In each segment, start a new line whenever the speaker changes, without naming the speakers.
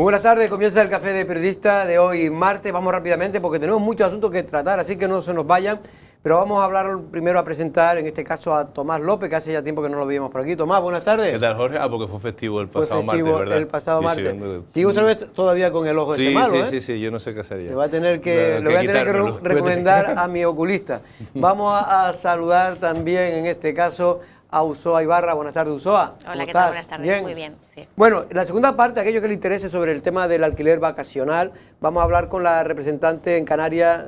Muy buenas tardes, comienza el Café de Periodista de hoy martes. Vamos rápidamente porque tenemos muchos asuntos que tratar, así que no se nos vayan. Pero vamos a hablar primero, a presentar en este caso a Tomás López, que hace ya tiempo que no lo veíamos por aquí. Tomás, buenas tardes.
¿Qué tal, Jorge? Porque fue festivo el pasado
martes,
¿verdad?
El pasado martes.
Sí,
Sigo todavía con el ojo ese malo,
Sí, yo no sé qué hacer ya.
Le voy a tener que recomendar a mi oculista. Vamos a saludar también en este caso a Usoa Ibarra. Buenas tardes, Usoa.
Hola, ¿qué tal? Buenas tardes. ¿Bien? Muy bien, sí.
Bueno, en la segunda parte, aquello que le interese sobre el tema del alquiler vacacional, vamos a hablar con la representante en Canarias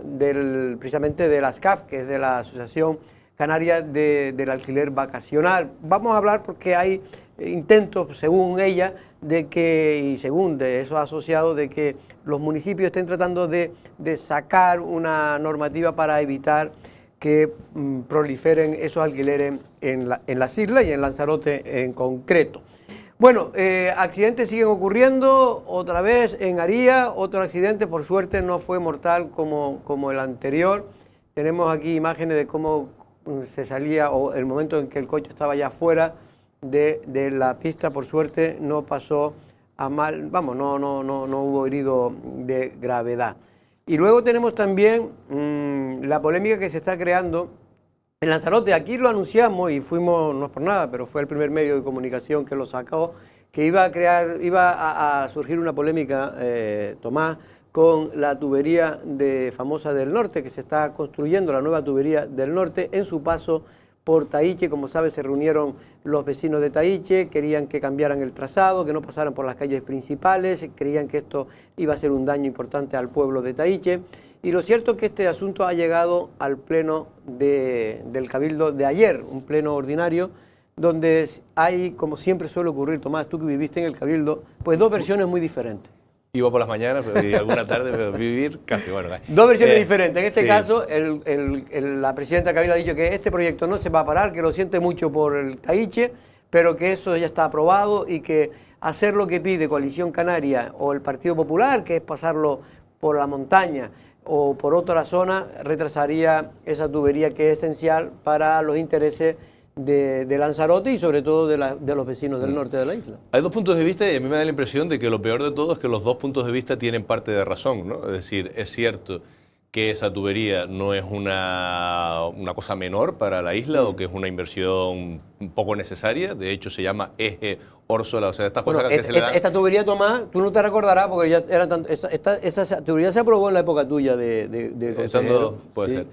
precisamente de la ASCAF, que es de la Asociación Canaria del Alquiler Vacacional. Vamos a hablar porque hay intentos, según ella, y según de esos asociados, de que los municipios estén tratando de sacar una normativa para evitar que proliferen esos alquileres en las islas y en Lanzarote en concreto. Bueno, accidentes siguen ocurriendo, otra vez en Aría, otro accidente, por suerte no fue mortal como el anterior. Tenemos aquí imágenes de cómo se salía, o el momento en que el coche estaba ya fuera de la pista, por suerte no pasó a mal, vamos, no hubo herido de gravedad. Y luego tenemos también la polémica que se está creando en Lanzarote. Aquí lo anunciamos y fuimos, no es por nada, pero fue el primer medio de comunicación que lo sacó, que iba a surgir una polémica, Tomás, con la tubería famosa del norte, que se está construyendo, la nueva tubería del norte, en su paso por Tahiche. Como sabes, se reunieron los vecinos de Tahiche, querían que cambiaran el trazado, que no pasaran por las calles principales, creían que esto iba a ser un daño importante al pueblo de Tahiche. Y lo cierto es que este asunto ha llegado al pleno del Cabildo de ayer, un pleno ordinario, donde hay, como siempre suele ocurrir, Tomás, tú que viviste en el Cabildo, pues dos versiones muy diferentes.
Iba por las mañanas, y alguna tarde, pero vivir casi, bueno.
Dos versiones diferentes. En este caso, la presidenta del Cabildo ha dicho que este proyecto no se va a parar, que lo siente mucho por el Tahiche, pero que eso ya está aprobado y que hacer lo que pide Coalición Canaria o el Partido Popular, que es pasarlo por la montaña o por otra zona, retrasaría esa tubería que es esencial para los intereses de Lanzarote y sobre todo de los vecinos del norte de la isla.
Hay dos puntos de vista y a mí me da la impresión de que lo peor de todo es que los dos puntos de vista tienen parte de razón, ¿no? Es decir, es cierto que esa tubería no es una cosa menor para la isla o que es una inversión un poco necesaria. De hecho, se llama eje Órsola, o sea, estas cosas que se le dan.
Esta tubería, Tomás, tú no te recordarás porque ya eran esa tubería se aprobó en la época tuya de consejero.
Puede ser.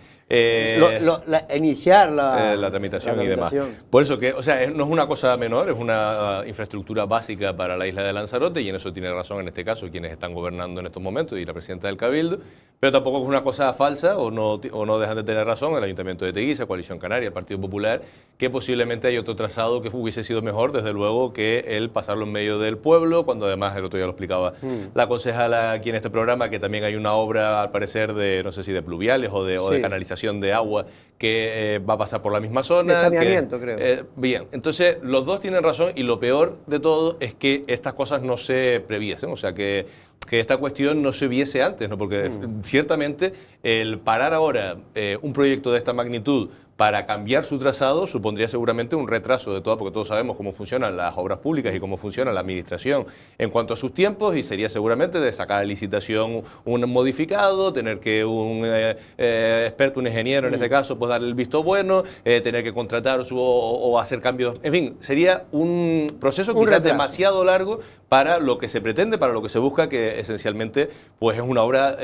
Iniciar
la tramitación y demás. Por eso que, o sea, no es una cosa menor, es una infraestructura básica para la isla de Lanzarote y en eso tiene razón en este caso quienes están gobernando en estos momentos y la presidenta del Cabildo, pero tampoco es una cosa falsa o no dejan de tener razón el Ayuntamiento de Teguise, Coalición Canaria, el Partido Popular, que posiblemente hay otro trazado que hubiese sido mejor, desde luego, que el pasarlo en medio del pueblo, cuando además el otro día lo explicaba la concejala aquí en este programa, que también hay una obra, al parecer, de no sé si de pluviales o de canalización de agua que va a pasar por la misma zona.
De saneamiento, creo.
Bien, entonces los dos tienen razón y lo peor de todo es que estas cosas no se previesen, o sea que esta cuestión no se viese antes, ¿no? Porque ciertamente el parar ahora un proyecto de esta magnitud para cambiar su trazado supondría seguramente un retraso de todo, porque todos sabemos cómo funcionan las obras públicas y cómo funciona la administración en cuanto a sus tiempos, y sería seguramente de sacar a licitación un modificado, tener que un experto, un ingeniero en este caso, pues darle el visto bueno, tener que contratar o hacer cambios, en fin, sería un proceso quizás demasiado largo para lo que se pretende, para lo que se busca, que esencialmente pues es una obra,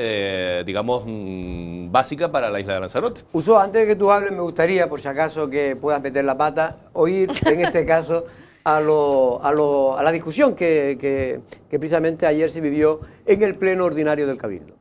digamos, básica para la isla de Lanzarote.
Uso, antes de que tú hables, me gustaría, por si acaso que puedas meter la pata, oír en este caso a la discusión que precisamente ayer se vivió en el pleno ordinario del Cabildo.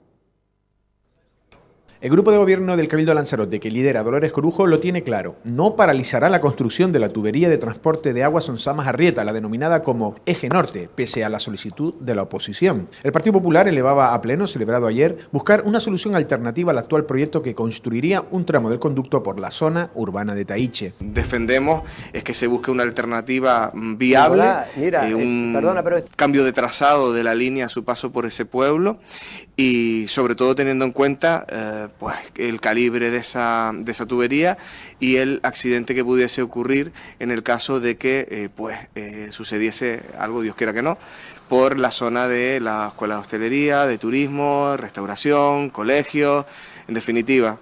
El grupo de gobierno del Cabildo de Lanzarote, que lidera Dolores Corujo, lo tiene claro. No paralizará la construcción de la tubería de transporte de agua Sonsamas-Arrieta, la denominada como Eje Norte, pese a la solicitud de la oposición. El Partido Popular elevaba a pleno, celebrado ayer, buscar una solución alternativa al actual proyecto que construiría un tramo del conducto por la zona urbana de Tahiche.
Defendemos es que se busque una alternativa viable, cambio de trazado de la línea a su paso por ese pueblo y sobre todo teniendo en cuenta pues el calibre de esa tubería y el accidente que pudiese ocurrir en el caso de que sucediese algo, Dios quiera que no, por la zona de la escuela de hostelería, de turismo, restauración, colegios, en definitiva.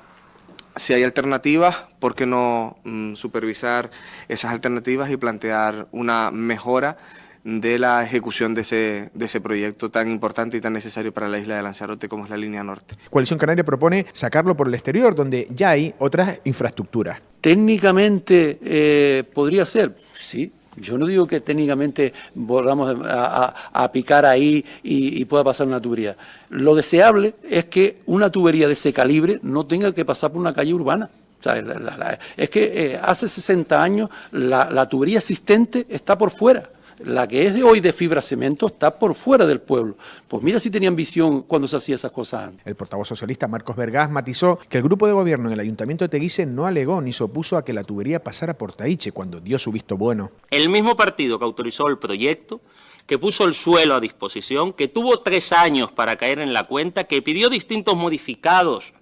Si hay alternativas, ¿por qué no supervisar esas alternativas y plantear una mejora de la ejecución de ese proyecto tan importante y tan necesario para la isla de Lanzarote como es la línea norte?
Coalición Canaria propone sacarlo por el exterior, donde ya hay otras infraestructuras.
Técnicamente podría ser, sí. Yo no digo que técnicamente volvamos a picar ahí y pueda pasar una tubería. Lo deseable es que una tubería de ese calibre no tenga que pasar por una calle urbana. O sea, es que hace 60 años la tubería existente está por fuera. La que es de hoy de fibra cemento está por fuera del pueblo. Pues mira si tenían visión cuando se hacía esas cosas antes.
El portavoz socialista Marcos Vergás matizó que el grupo de gobierno en el Ayuntamiento de Teguise no alegó ni se opuso a que la tubería pasara por Taíche cuando dio su visto bueno.
El mismo partido que autorizó el proyecto, que puso el suelo a disposición, que tuvo 3 años para caer en la cuenta, que pidió distintos modificados,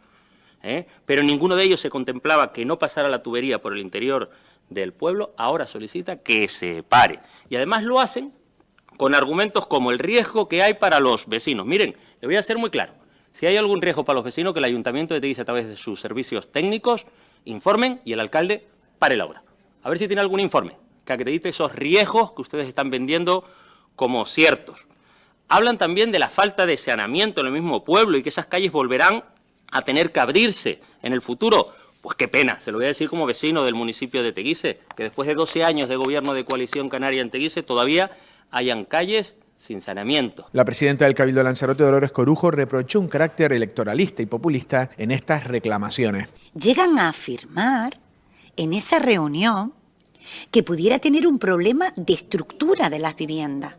pero ninguno de ellos se contemplaba que no pasara la tubería por el interior del pueblo, ahora solicita que se pare. Y además lo hacen con argumentos como el riesgo que hay para los vecinos. Miren, le voy a ser muy claro. Si hay algún riesgo para los vecinos, que el Ayuntamiento de Teguise, a través de sus servicios técnicos, informen y el alcalde pare la obra. A ver si tiene algún informe que acredite esos riesgos que ustedes están vendiendo como ciertos. Hablan también de la falta de saneamiento en el mismo pueblo y que esas calles volverán a tener que abrirse en el futuro. Pues qué pena, se lo voy a decir como vecino del municipio de Teguise, que después de 12 años de gobierno de Coalición Canaria en Teguise todavía hayan calles sin saneamiento.
La presidenta del Cabildo de Lanzarote, Dolores Corujo, reprochó un carácter electoralista y populista en estas reclamaciones.
Llegan a afirmar en esa reunión que pudiera tener un problema de estructura de las viviendas.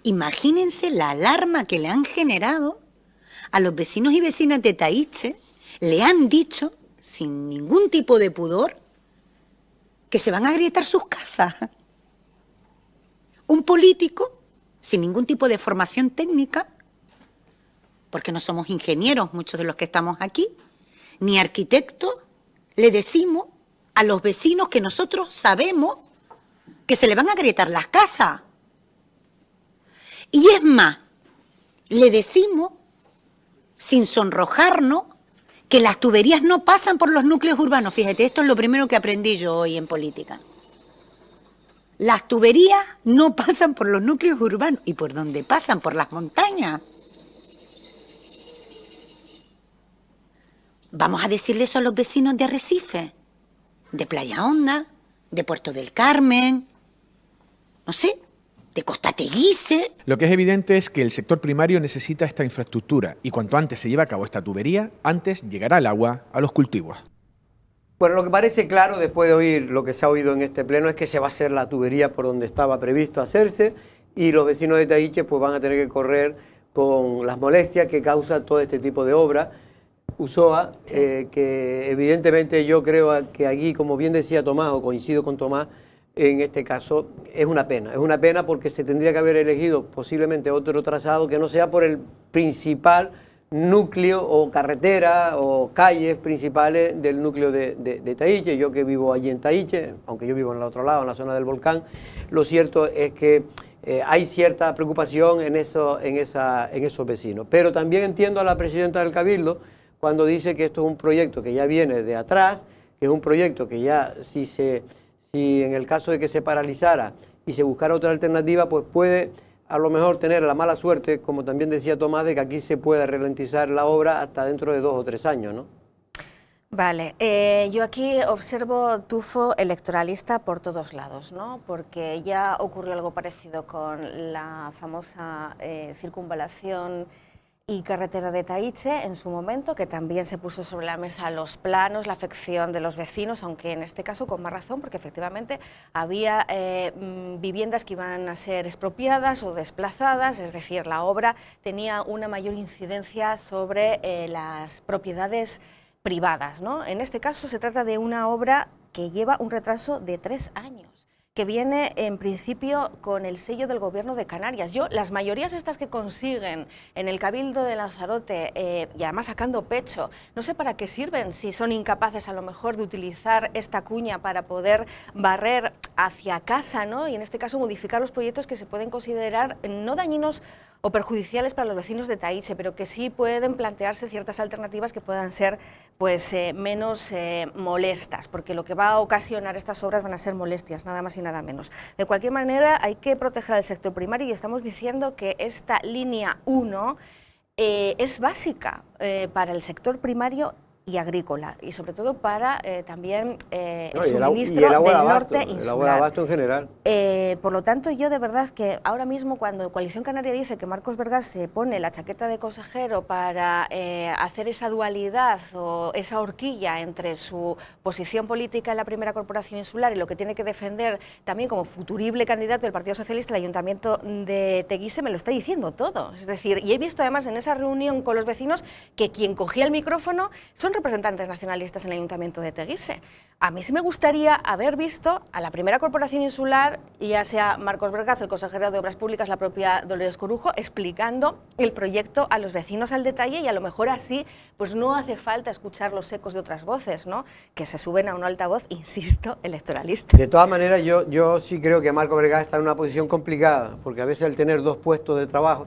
Imagínense la alarma que le han generado a los vecinos y vecinas de Taíche. Le han dicho, sin ningún tipo de pudor, que se van a agrietar sus casas. Un político, sin ningún tipo de formación técnica, porque no somos ingenieros muchos de los que estamos aquí, ni arquitectos, le decimos a los vecinos que nosotros sabemos que se le van a agrietar las casas. Y es más, le decimos, sin sonrojarnos, que las tuberías no pasan por los núcleos urbanos. Fíjate, esto es lo primero que aprendí yo hoy en política. Las tuberías no pasan por los núcleos urbanos. ¿Y por dónde pasan? Por las montañas. Vamos a decirle eso a los vecinos de Arrecife, de Playa Honda, de Puerto del Carmen, no sé, de Costa Teguise.
Lo que es evidente es que el sector primario necesita esta infraestructura y cuanto antes se lleve a cabo esta tubería, antes llegará el agua a los cultivos.
Bueno, lo que parece claro después de oír lo que se ha oído en este pleno es que se va a hacer la tubería por donde estaba previsto hacerse y los vecinos de Taíche pues van a tener que correr con las molestias que causa todo este tipo de obra. USOA, que evidentemente yo creo que aquí, como bien decía Tomás, o coincido con Tomás, en este caso es una pena porque se tendría que haber elegido posiblemente otro trazado que no sea por el principal núcleo o carretera o calles principales del núcleo de Taíche. Yo que vivo allí en Taíche, aunque yo vivo en el otro lado, en la zona del volcán, lo cierto es que hay cierta preocupación en esos vecinos. Pero también entiendo a la presidenta del Cabildo cuando dice que esto es un proyecto que ya viene de atrás, que es un proyecto que ya si en el caso de que se paralizara y se buscara otra alternativa, pues puede a lo mejor tener la mala suerte, como también decía Tomás, de que aquí se pueda ralentizar la obra hasta dentro de 2 o 3 años, ¿no?
Vale, yo aquí observo tufo electoralista por todos lados, ¿no? Porque ya ocurrió algo parecido con la famosa circunvalación y carretera de Taíche en su momento, que también se puso sobre la mesa los planos, la afección de los vecinos, aunque en este caso con más razón, porque efectivamente había viviendas que iban a ser expropiadas o desplazadas, es decir, la obra tenía una mayor incidencia sobre las propiedades privadas, ¿no? En este caso se trata de una obra que lleva un retraso de 3 años, que viene en principio con el sello del Gobierno de Canarias. Las mayorías estas que consiguen en el Cabildo de Lanzarote, y además sacando pecho, no sé para qué sirven, si son incapaces a lo mejor de utilizar esta cuña para poder barrer hacia casa, ¿no? Y en este caso modificar los proyectos que se pueden considerar no dañinos o perjudiciales para los vecinos de Taíche, pero que sí pueden plantearse ciertas alternativas que puedan ser pues, menos molestas, porque lo que va a ocasionar estas obras van a ser molestias, nada más y nada menos. De cualquier manera, hay que proteger al sector primario y estamos diciendo que esta línea 1 es básica para el sector primario y agrícola, y sobre todo para también el suministro del norte insular.
El agua de abasto en general.
Por lo tanto, yo de verdad que ahora mismo cuando Coalición Canaria dice que Marcos Vergás se pone la chaqueta de consejero para hacer esa dualidad o esa horquilla entre su posición política en la primera corporación insular y lo que tiene que defender también como futurible candidato del Partido Socialista al Ayuntamiento de Teguise, me lo está diciendo todo. Es decir, y he visto además en esa reunión con los vecinos que quien cogía el micrófono son representantes nacionalistas en el Ayuntamiento de Teguise. A mí sí me gustaría haber visto a la primera corporación insular, ya sea Marcos Vergaz, el consejero de Obras Públicas, la propia Dolores Corujo, explicando el proyecto a los vecinos al detalle, y a lo mejor así pues no hace falta escuchar los ecos de otras voces, ¿no?, que se suben a un altavoz, insisto, electoralista.
De todas maneras, yo sí creo que Marcos Vergaz está en una posición complicada, porque a veces al tener dos puestos de trabajo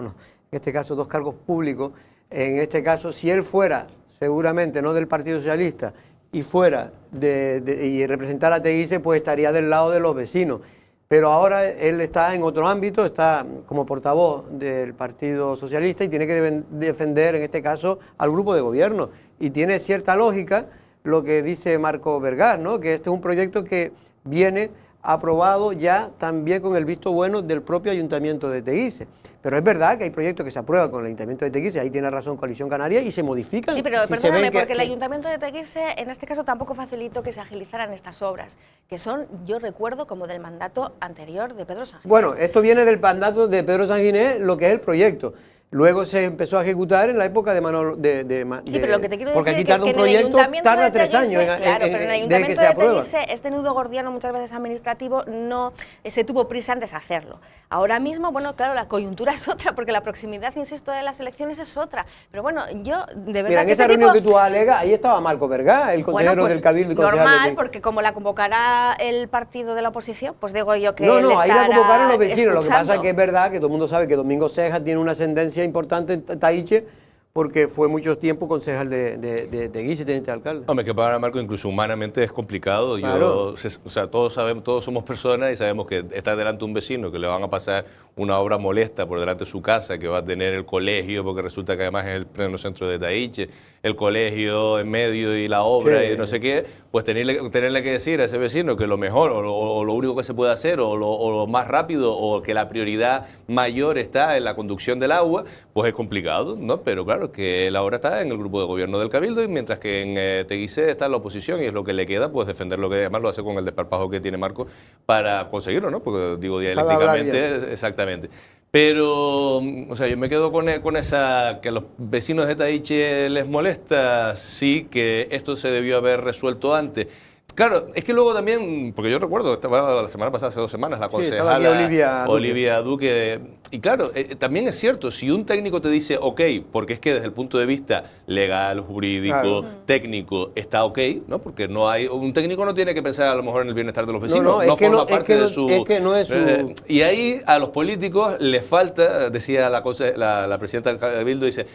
no, en este caso dos cargos públicos, en este caso si él fuera seguramente no del Partido Socialista y fuera y representara a Teguise, pues estaría del lado de los vecinos. Pero ahora él está en otro ámbito, está como portavoz del Partido Socialista y tiene que defender en este caso al grupo de gobierno. Y tiene cierta lógica lo que dice Marcos Vergaz, ¿no?, que este es un proyecto que viene aprobado ya también con el visto bueno del propio Ayuntamiento de Teguise. Pero es verdad que hay proyectos que se aprueban con el Ayuntamiento de Teguise, ahí tiene razón Coalición Canaria, y se modifican.
Sí, pero
si
perdóname, porque el Ayuntamiento de Teguise en este caso tampoco facilitó que se agilizaran estas obras, que son, yo recuerdo, como del mandato anterior de Pedro Sanginés.
Bueno, esto viene del mandato de Pedro Sanginés, lo que es el proyecto. Luego se empezó a ejecutar en la época de Manolo.
Sí, pero lo que te quiero
porque
decir
aquí tarda un proyecto, tarda 3 años
claro, pero en el Ayuntamiento
que se aprueba.
de Teguise, este nudo gordiano muchas veces administrativo no se tuvo prisa en deshacerlo. Ahora mismo, bueno, claro, la coyuntura es otra, porque la proximidad, insisto, de las elecciones es otra. Pero bueno, yo de verdad.
Mira, en esta reunión que tú alegas, ahí estaba Marcos Vergaz, el consejero del Cabildo y concejal
normal, porque como la convocará el partido de la oposición, pues digo yo que.
No, ahí la convocaron los vecinos.
Escuchando.
Lo que pasa es que es verdad que todo el mundo sabe que Domingo Cejas tiene una ascendencia importante en Taíche, porque fue mucho tiempo concejal de Teguise, teniente alcalde.
Hombre, que para Marco incluso humanamente es complicado.
Claro.
O sea, todos sabemos, todos somos personas y sabemos que está delante un vecino que le van a pasar una obra molesta por delante de su casa, que va a tener el colegio, porque resulta que además es el pleno centro de Taíche, el colegio en medio y la obra y no sé qué, pues tenerle que decir a ese vecino que lo mejor o lo único que se puede hacer o lo más rápido o que la prioridad mayor está en la conducción del agua, pues es complicado, ¿no? Pero claro, que la obra está en el grupo de gobierno del Cabildo, y mientras que en Teguise está en la oposición, y es lo que le queda, pues defender lo que además lo hace con el desparpajo que tiene Marco para conseguirlo, ¿no? Porque digo dialécticamente, exactamente. Pero, o sea, yo me quedo con esa, que a los vecinos de Taíche les molesta, sí, que esto se debió haber resuelto antes. Claro, es que luego también, porque yo recuerdo, estaba la semana pasada, hace 2 semanas, la concejala Olivia Duque. Y claro, también es cierto, si un técnico te dice ok, porque es que desde el punto de vista legal, jurídico, técnico, está ok, ¿no? Porque no hay, un técnico no tiene que pensar a lo mejor en el bienestar de los vecinos, no forma parte de su...
Es que no es su...
Y ahí a los políticos les falta, decía la presidenta del Cabildo, dice,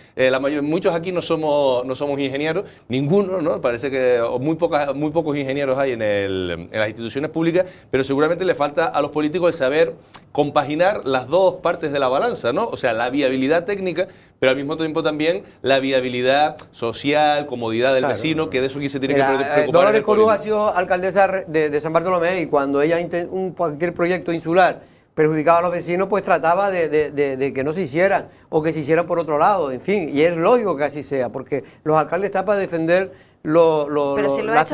muchos aquí no somos ingenieros, ninguno, ¿no? Parece que muy pocos ingenieros hay en las instituciones públicas, pero seguramente le falta a los políticos el saber compaginar las dos partes de la balanza, ¿no? O sea, la viabilidad técnica, pero al mismo tiempo también la viabilidad social, comodidad del vecino, que de eso aquí se tiene que preocupar.
Dolores Corujo ha sido alcaldesa de San Bartolomé, y cuando ella cualquier proyecto insular perjudicaba a los vecinos, pues trataba de que no se hicieran, o que se hicieran por otro lado, en fin, y es lógico que así sea, porque los alcaldes están para defender las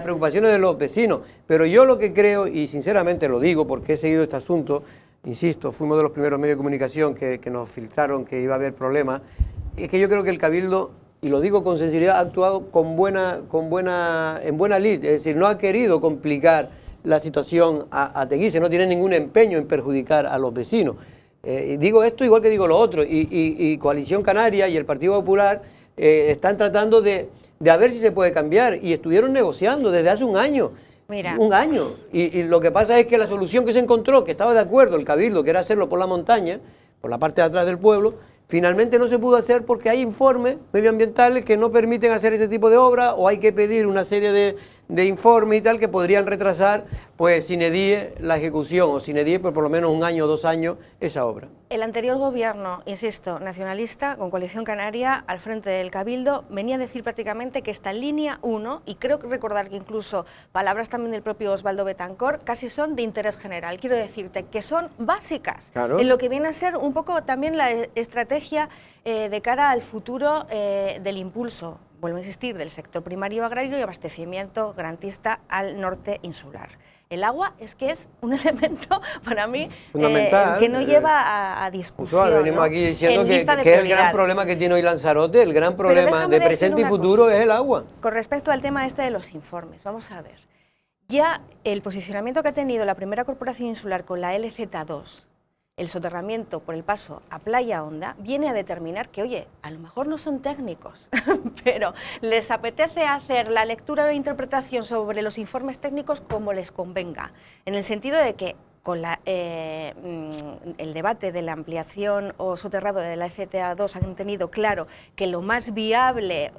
preocupaciones de los vecinos. Pero yo lo que creo, y sinceramente lo digo porque he seguido este asunto, insisto, fuimos de los primeros medios de comunicación que nos filtraron que iba a haber problemas, es que yo creo que el Cabildo, y lo digo con sinceridad, ha actuado en buena lid, es decir, no ha querido complicar la situación a Teguise, no tiene ningún empeño en perjudicar a los vecinos. Digo esto igual que digo lo otro, y Coalición Canaria y el Partido Popular están tratando de a ver si se puede cambiar, y estuvieron negociando desde hace un año.
Mira.
Un año. Y lo que pasa es que la solución que se encontró, que estaba de acuerdo el Cabildo, que era hacerlo por la montaña, por la parte de atrás del pueblo, finalmente no se pudo hacer porque hay informes medioambientales que no permiten hacer este tipo de obras, o hay que pedir una serie de informes y tal que podrían retrasar, pues sine die la ejecución, o sine die por lo menos un año o 2 años esa obra.
El anterior gobierno, insisto, nacionalista, con Coalición Canaria, al frente del Cabildo, venía a decir prácticamente que esta línea 1, y creo recordar que incluso palabras también del propio Osvaldo Betancourt, casi son de interés general. Quiero decirte que son básicas,
claro,
en lo que viene a ser un poco también la estrategia de cara al futuro del impulso, vuelvo a insistir, del sector primario agrario y abastecimiento garantista al norte insular. El agua es que es un elemento para mí
fundamental,
que no lleva a discusión.
Venimos, ¿no?, aquí diciendo que es el gran problema que tiene hoy Lanzarote, el gran problema de presente y futuro es el agua.
Con respecto al tema este de los informes, vamos a ver. Ya el posicionamiento que ha tenido la primera corporación insular con la LZ2, el soterramiento por el paso a Playa Honda, viene a determinar que, oye, a lo mejor no son técnicos, pero les apetece hacer la lectura o la interpretación sobre los informes técnicos como les convenga, en el sentido de que con el debate de la ampliación o soterrado de la STA2 han tenido claro que lo más viable,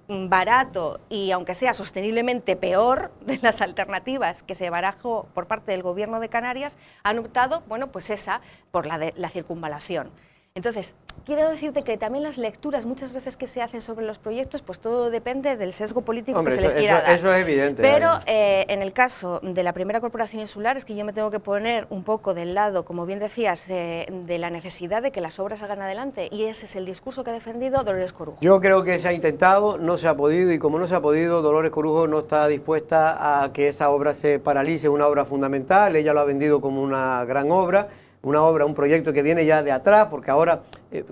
barato y aunque sea sosteniblemente peor de las alternativas que se barajó por parte del Gobierno de Canarias, han optado, bueno, pues esa, por la circunvalación. Entonces, quiero decirte que también las lecturas muchas veces que se hacen sobre los proyectos, pues todo depende del sesgo político que se les quiera dar.
Eso es evidente.
Pero en el caso de la primera corporación insular es que yo me tengo que poner un poco del lado, como bien decías, de la necesidad de que las obras salgan adelante, y ese es el discurso que ha defendido Dolores Corujo.
Yo creo que se ha intentado, no se ha podido, y como no se ha podido, Dolores Corujo no está dispuesta a que esa obra se paralice, una obra fundamental. Ella lo ha vendido como una gran obra, un proyecto que viene ya de atrás, porque ahora,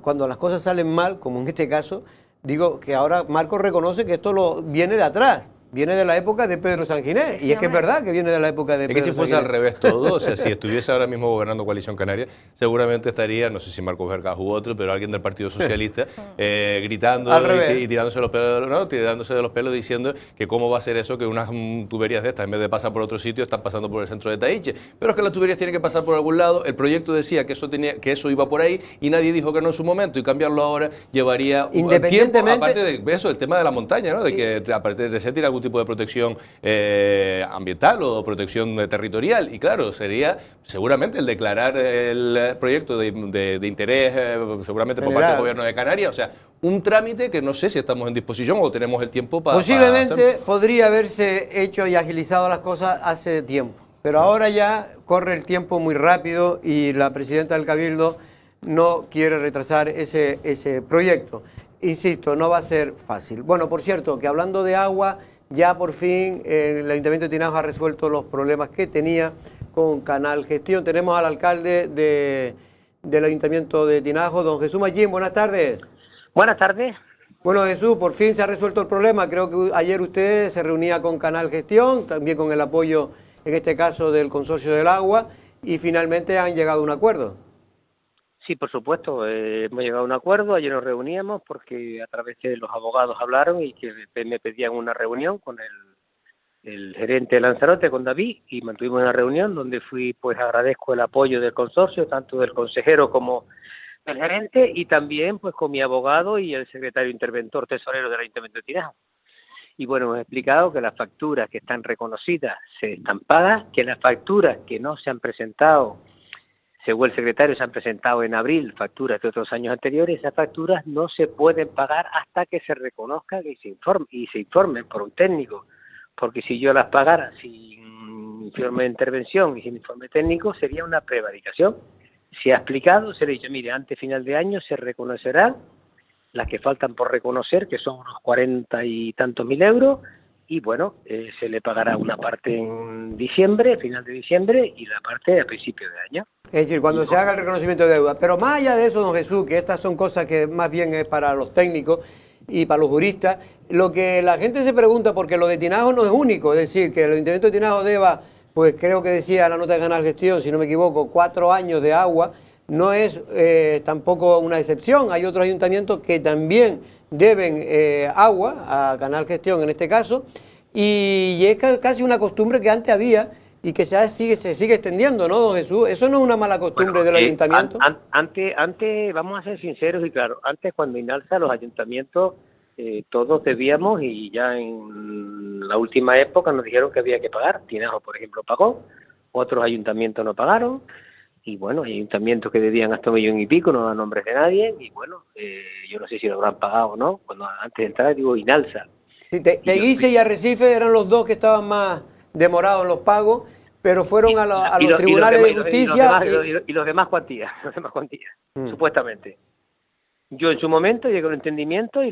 cuando las cosas salen mal, como en este caso, digo que ahora Marcos reconoce que esto viene de atrás, viene de la época de Pedro Sanginés, y es que es verdad que viene de la época de Pedro Sanginés.
Es que si fuese al revés todo, o sea, si estuviese ahora mismo gobernando Coalición Canaria, seguramente estaría, no sé si Marcos Vergas u otro, pero alguien del Partido Socialista, gritando y tirándose los pelos, ¿no?, tirándose de los pelos, diciendo que cómo va a ser eso que unas tuberías de estas, en vez de pasar por otro sitio, están pasando por el centro de Taíche. Pero es que las tuberías tienen que pasar por algún lado. El proyecto decía que eso iba por ahí, y nadie dijo que no en su momento, y cambiarlo ahora llevaría tiempo, aparte de eso, el tema de la montaña, ¿no?, de que aparte de ser tiene algún tipo de protección ambiental o protección territorial, y claro, sería seguramente el declarar el proyecto de interés, seguramente por parte del Gobierno de Canarias, o sea, un trámite que no sé si estamos en disposición o tenemos el tiempo para
posiblemente podría haberse hecho y agilizado las cosas hace tiempo, pero ahora ya corre el tiempo muy rápido y la presidenta del Cabildo no quiere retrasar ese proyecto. Insisto, no va a ser fácil. Bueno, por cierto, que hablando de agua, ya por fin el Ayuntamiento de Tinajo ha resuelto los problemas que tenía con Canal Gestión. Tenemos al alcalde del Ayuntamiento de Tinajo, don Jesús Machín. Buenas tardes.
Buenas tardes.
Bueno, Jesús, por fin se ha resuelto el problema. Creo que ayer usted se reunía con Canal Gestión, también con el apoyo, en este caso, del Consorcio del Agua, y finalmente han llegado a un acuerdo.
Sí, por supuesto, hemos llegado a un acuerdo. Ayer nos reuníamos porque a través de los abogados hablaron y que me pedían una reunión con el gerente de Lanzarote, con David, y mantuvimos una reunión donde pues agradezco el apoyo del consorcio, tanto del consejero como del gerente, y también pues con mi abogado y el secretario interventor tesorero del Ayuntamiento de Tinajo. Y bueno, hemos explicado que las facturas que están reconocidas se están pagadas, que las facturas que no se han presentado, según el secretario, se han presentado en abril, facturas de otros años anteriores. Esas facturas no se pueden pagar hasta que se reconozcan y se informen por un técnico, porque si yo las pagara sin informe de intervención y sin informe técnico, sería una prevaricación. Se ha explicado, se le ha dicho, mire, antes final de año se reconocerán las que faltan por reconocer, que son unos 40 y tantos mil euros, y bueno, se le pagará una parte en diciembre, final de diciembre, y la parte a principio de año.
Es decir, cuando se haga el reconocimiento de deuda. Pero más allá de eso, don Jesús, que estas son cosas que más bien es para los técnicos y para los juristas, lo que la gente se pregunta, porque lo de Tinajo no es único, es decir, que el Ayuntamiento de Tinajo deba pues creo que decía la nota de Canal Gestión, si no me equivoco, 4 años de agua, no es tampoco una excepción. Hay otros ayuntamientos que también deben agua a Canal Gestión en este caso, y es casi una costumbre que antes había y que se sigue extendiendo, ¿no, don Jesús? Eso no es una mala costumbre del ayuntamiento.
Antes, vamos a ser sinceros y claro, antes cuando Inalsa los ayuntamientos todos debíamos, y ya en la última época nos dijeron que había que pagar. Tinajo, por ejemplo, pagó, otros ayuntamientos no pagaron, y bueno, hay ayuntamientos que debían hasta 1,5 millones, no dan nombres de nadie, y bueno, yo no sé si lo habrán pagado o no. Cuando antes de entrar digo Inalsa.
Sí, Teguise y Arrecife eran los dos que estaban más demorados en los pagos, pero fueron a los tribunales de justicia.
Y los demás cuantías, supuestamente. Yo en su momento llegué a un entendimiento y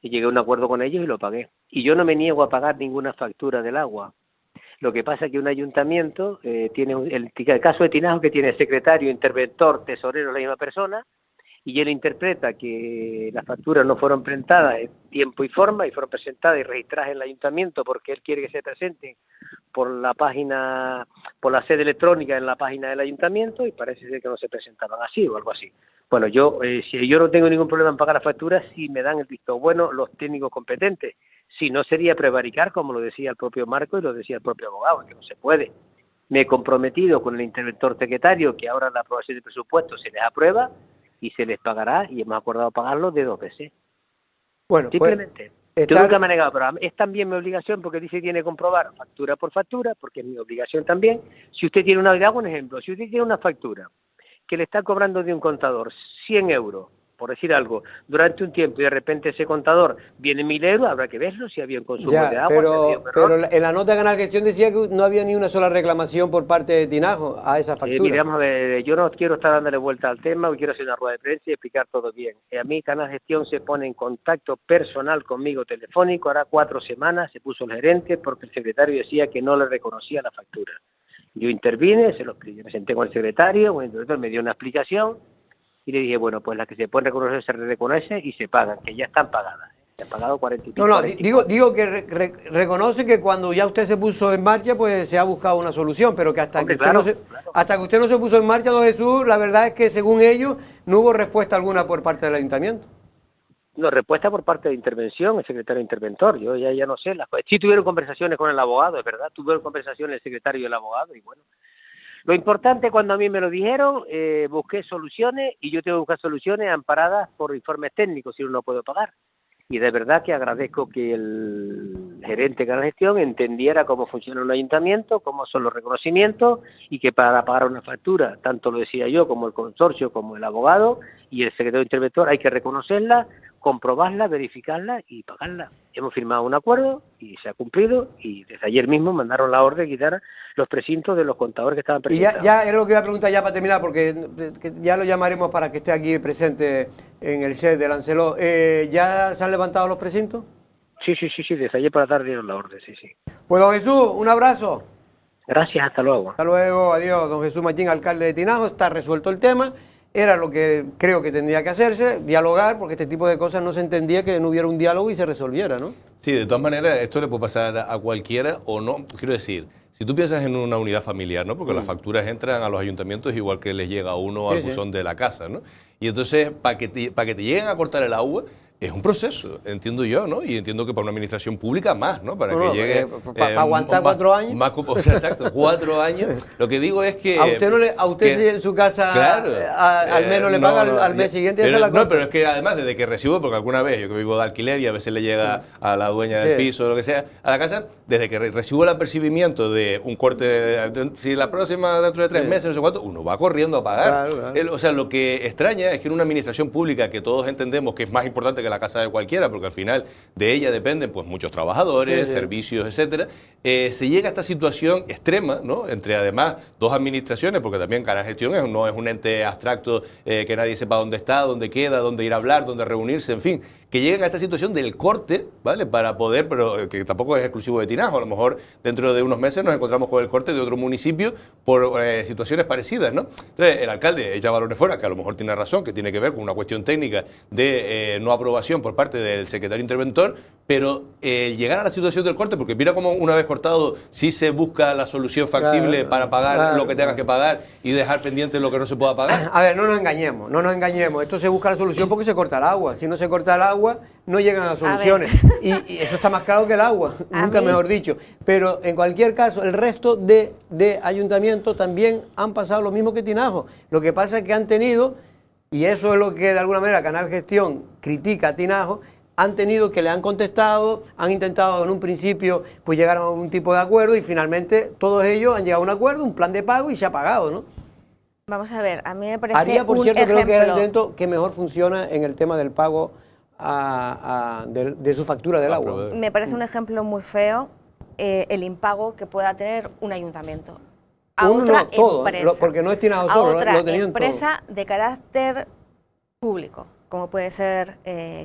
llegué a un acuerdo con ellos y lo pagué. Y yo no me niego a pagar ninguna factura del agua. Lo que pasa es que un ayuntamiento tiene el caso de Tinajo, que tiene secretario, interventor, tesorero, la misma persona, y él interpreta que las facturas no fueron presentadas en tiempo y forma, y fueron presentadas y registradas en el ayuntamiento porque él quiere que se presenten por la página, por la sede electrónica en la página del ayuntamiento, y parece ser que no se presentaban así o algo así. Bueno, si yo no tengo ningún problema en pagar las facturas, si me dan el visto bueno los técnicos competentes. Si no, sería prevaricar, como lo decía el propio Marco y lo decía el propio abogado, que no se puede. Me he comprometido con el interventor secretario que ahora la aprobación del presupuesto se les aprueba y se les pagará, y hemos acordado pagarlo de 2 veces.
Bueno,
simplemente. Yo nunca me he negado, pero es también mi obligación, porque dice que tiene que comprobar factura por factura, porque es mi obligación también. Si usted tiene le hago un ejemplo, si usted tiene una factura que le está cobrando de un contador 100 euros, por decir algo, durante un tiempo, y de repente ese contador viene 1.000 euros, habrá que verlo si había un consumo de agua.
Pero en la nota de Canal Gestión decía que no había ni una sola reclamación por parte de Tinajo a esa factura.
Mire, vamos a ver, yo no quiero estar dándole vuelta al tema, quiero hacer una rueda de prensa y explicar todo bien. A mí Canal Gestión se pone en contacto personal conmigo telefónico, ahora 4 semanas, se puso el gerente porque el secretario decía que no le reconocía la factura. Yo intervine, me senté con el secretario, el director me dio una explicación, y le dije, bueno, pues las que se pueden reconocer se reconoce y se pagan, que ya están pagadas. Se han pagado 40 y pico.
No, digo que reconoce que cuando ya usted se puso en marcha, pues se ha buscado una solución, pero que hasta que usted no se puso en marcha, don Jesús, la verdad es que según ellos no hubo respuesta alguna por parte del ayuntamiento.
No, respuesta por parte de intervención, el secretario interventor. Yo ya no sé. Sí tuvieron conversaciones con el abogado, es verdad. Tuvieron conversaciones el secretario y el abogado, y bueno. Lo importante, cuando a mí me lo dijeron, busqué soluciones, y yo tengo que buscar soluciones amparadas por informes técnicos, si uno no puedo pagar. Y de verdad que agradezco que el gerente de Canal Gestión entendiera cómo funciona un ayuntamiento, cómo son los reconocimientos, y que para pagar una factura, tanto lo decía yo como el consorcio, como el abogado y el secretario interventor, hay que reconocerla, comprobarla, verificarla y pagarla. Hemos firmado un acuerdo y se ha cumplido, y desde ayer mismo mandaron la orden de quitar los precintos de los contadores que estaban presentados.
Y ya era lo que iba a preguntar ya para terminar, porque ya lo llamaremos para que esté aquí presente en el set de Lancelot. ¿Ya se han levantado los precintos?
Sí, desde ayer para la tarde dieron la orden, sí.
Pues don Jesús, un abrazo.
Gracias, hasta luego.
Hasta luego, adiós. Don Jesús Machín, alcalde de Tinajo, está resuelto el tema. Era lo que creo que tendría que hacerse, dialogar, porque este tipo de cosas no se entendía que no hubiera un diálogo y se resolviera, ¿no?
Sí, de todas maneras, esto le puede pasar a cualquiera o no. Quiero decir, si tú piensas en una unidad familiar, ¿no? Porque las facturas entran a los ayuntamientos igual que les llega a uno al buzón de la casa, ¿no? Y entonces, para que te lleguen a cortar el agua, es un proceso, entiendo yo, ¿no? Y entiendo que para una administración pública más, ¿no? Para que llegue...
para aguantar 4 años.
O sea, exacto, 4 años. Lo que digo es que...
A usted si en su casa,
claro,
al menos le paga al mes siguiente.
Pero es que además, desde que recibo, porque alguna vez yo que vivo de alquiler y a veces le llega a la dueña del piso o lo que sea, a la casa, desde que recibo el apercibimiento de un corte, si la próxima dentro de 3 meses, no sé cuánto, uno va corriendo a pagar. Claro. O sea, lo que extraña es que en una administración pública que todos entendemos que es más importante que la casa de cualquiera, porque al final de ella dependen pues muchos trabajadores, servicios, etcétera, se llega a esta situación extrema, ¿no? Entre además 2 administraciones, porque también Canal Gestión no es un ente abstracto que nadie sepa dónde está, dónde queda, dónde ir a hablar, dónde reunirse, en fin, que lleguen a esta situación del corte, ¿vale? Para poder, pero que tampoco es exclusivo de Tinajo, a lo mejor dentro de unos meses nos encontramos con el corte de otro municipio por situaciones parecidas, ¿no? Entonces, el alcalde echa balones fuera, que a lo mejor tiene razón, que tiene que ver con una cuestión técnica de no aprobación por parte del secretario interventor, pero llegar a la situación del corte, porque mira cómo una vez cortado, sí se busca la solución factible para pagar lo que tengas que pagar y dejar pendiente lo que no se pueda pagar.
A ver, no nos engañemos. Esto se busca la solución porque se corta el agua. Si no se corta el agua, no llegan a soluciones. Y eso está más claro que el agua, nunca mejor dicho. Pero en cualquier caso, el resto de ayuntamientos también han pasado lo mismo que Tinajo. Lo que pasa es que han tenido, y eso es lo que de alguna manera Canal Gestión critica a Tinajo, han tenido que le han contestado, han intentado en un principio pues llegar a algún tipo de acuerdo y finalmente todos ellos han llegado a un acuerdo, un plan de pago y se ha pagado, ¿no?
Vamos a ver, a mí me parece
Aria, por
un
cierto,
ejemplo,
creo que era el intento que mejor funciona en el tema del pago de su factura del agua.
me parece un ejemplo muy feo el impago que pueda tener un ayuntamiento a
Uno
otra
no, todo,
empresa,
porque no es Tinajo
a
solo,
otra
lo tenían
empresa de carácter público, como puede ser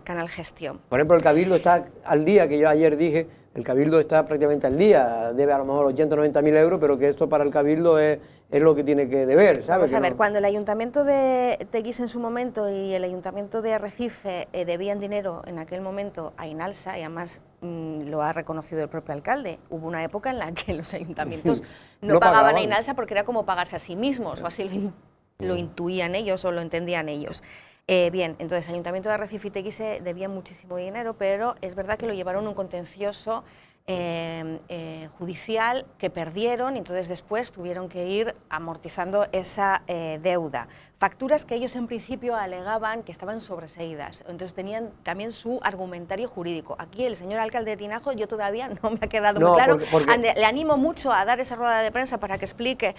Canal Gestión.
Por ejemplo, el Cabildo está al día, que yo ayer dije, el Cabildo está prácticamente al día, debe a lo mejor 80 o 90 mil euros, pero que esto para el Cabildo es lo que tiene que deber, ¿sabes?
Vamos a ver, cuando el Ayuntamiento de Teguise en su momento y el Ayuntamiento de Arrecife debían dinero en aquel momento a Inalsa, y además lo ha reconocido el propio alcalde, hubo una época en la que los ayuntamientos no pagaban a Inalsa porque era como pagarse a sí mismos, o así lo intuían ellos o lo entendían ellos. Bien, entonces el Ayuntamiento de Arrecife y Teguise debían muchísimo dinero, pero es verdad que lo llevaron a un contencioso judicial que perdieron y entonces después tuvieron que ir amortizando esa deuda. Facturas que ellos en principio alegaban que estaban sobreseídas, entonces tenían también su argumentario jurídico. Aquí el señor alcalde de Tinajo, yo todavía no me ha quedado muy claro, le animo mucho a dar esa rueda de prensa para que explique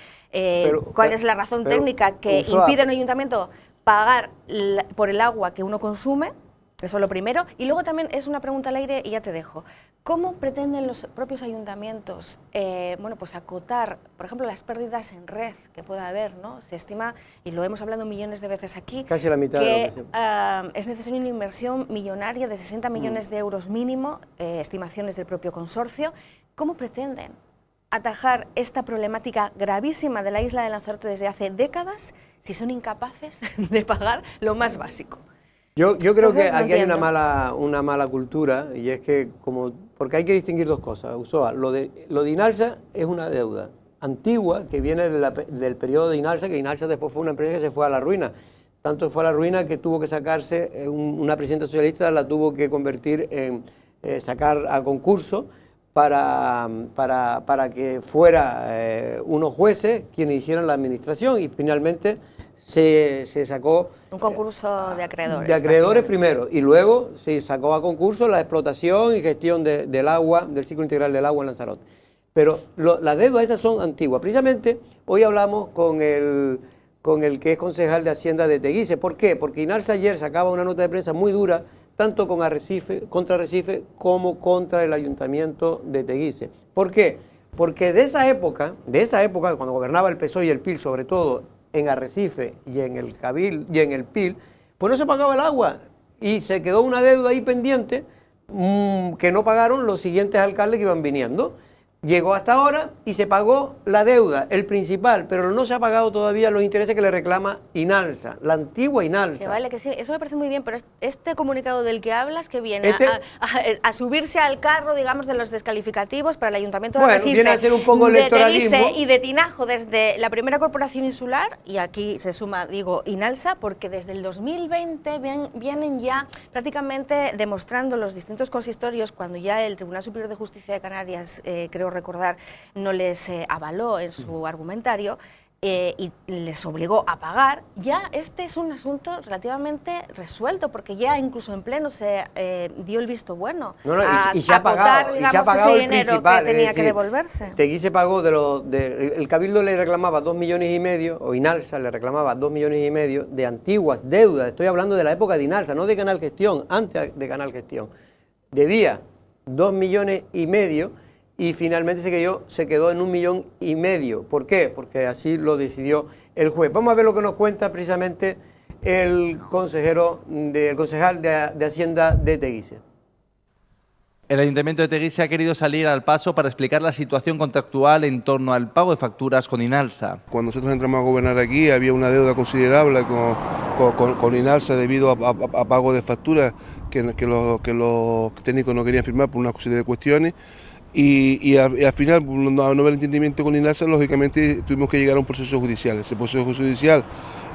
cuál es la razón técnica que impide a un ayuntamiento pagar por el agua que uno consume, eso es lo primero, y luego también es una pregunta al aire y ya te dejo. ¿Cómo pretenden los propios ayuntamientos bueno, pues acotar, por ejemplo, las pérdidas en red que pueda haber, ¿no? Se estima, y lo hemos hablado millones de veces aquí,
casi la mitad
que es necesaria una inversión millonaria de 60 millones de euros mínimo, estimaciones del propio consorcio. ¿Cómo pretenden atajar esta problemática gravísima de la isla de Lanzarote desde hace décadas si son incapaces de pagar lo más básico?
Yo creo
Entonces,
que aquí hay una mala cultura, y es que porque hay que distinguir dos cosas, Usoa. Lo de Inalsa es una deuda antigua que viene del periodo de Inalsa, que Inalsa después fue una empresa que se fue a la ruina. Tanto fue a la ruina que tuvo que sacarse, una presidenta socialista la tuvo que convertir en sacar a concurso para que fuera unos jueces quienes hicieran la administración, y finalmente se sacó
un concurso de acreedores.
De acreedores primero, y luego se sacó a concurso la explotación y gestión del agua, del ciclo integral del agua en Lanzarote. Pero las deudas esas son antiguas. Precisamente hoy hablamos con el que es concejal de Hacienda de Teguise. ¿Por qué? Porque Inalsa ayer sacaba una nota de prensa muy dura, tanto contra Arrecife como contra el Ayuntamiento de Teguise. ¿Por qué? Porque de esa época, cuando gobernaba el PSOE y el PIL, sobre todo en Arrecife y en el Cabildo y en el PIL, pues no se pagaba el agua y se quedó una deuda ahí pendiente que no pagaron los siguientes alcaldes que iban viniendo. Llegó hasta ahora y se pagó la deuda, el principal, pero no se ha pagado todavía los intereses que le reclama Inalsa, la antigua Inalsa.
Que vale, que sí, eso me parece muy bien, pero este comunicado del que hablas, que viene a subirse al carro, digamos, de los descalificativos para el Ayuntamiento de Arrecife,
viene a ser un poco
de
electoralismo.
Teguise y de Tinajo desde la primera corporación insular, y aquí se suma, digo, Inalsa, porque desde el 2020 vienen ya prácticamente demostrando los distintos consistorios, cuando ya el Tribunal Superior de Justicia de Canarias, creo recordar, no les avaló en su argumentario y les obligó a pagar, ya este es un asunto relativamente resuelto, porque ya incluso en pleno se dio el visto bueno
y se ha pagado,
digamos,
y se ha pagado
ese
el
dinero
principal,
que tenía
es
que
decir,
devolverse.
Teguise pagó el Cabildo le reclamaba 2,5 millones, o Inalsa le reclamaba 2,5 millones de antiguas deudas. Estoy hablando de la época de Inalsa, no de Canal Gestión, antes de Canal Gestión. Debía 2,5 millones, y finalmente se quedó en 1,5 millones. ¿Por qué? Porque así lo decidió el juez. Vamos a ver lo que nos cuenta precisamente el concejal de Hacienda de Teguise.
El Ayuntamiento de Teguise ha querido salir al paso para explicar la situación contractual en torno al pago de facturas con Inalsa.
Cuando nosotros entramos a gobernar aquí había una deuda considerable con Inalsa debido a pago de facturas que los técnicos no querían firmar por una serie de cuestiones. Y al final, no haber entendimiento con Inalsa, lógicamente tuvimos que llegar a un proceso judicial. Ese proceso judicial,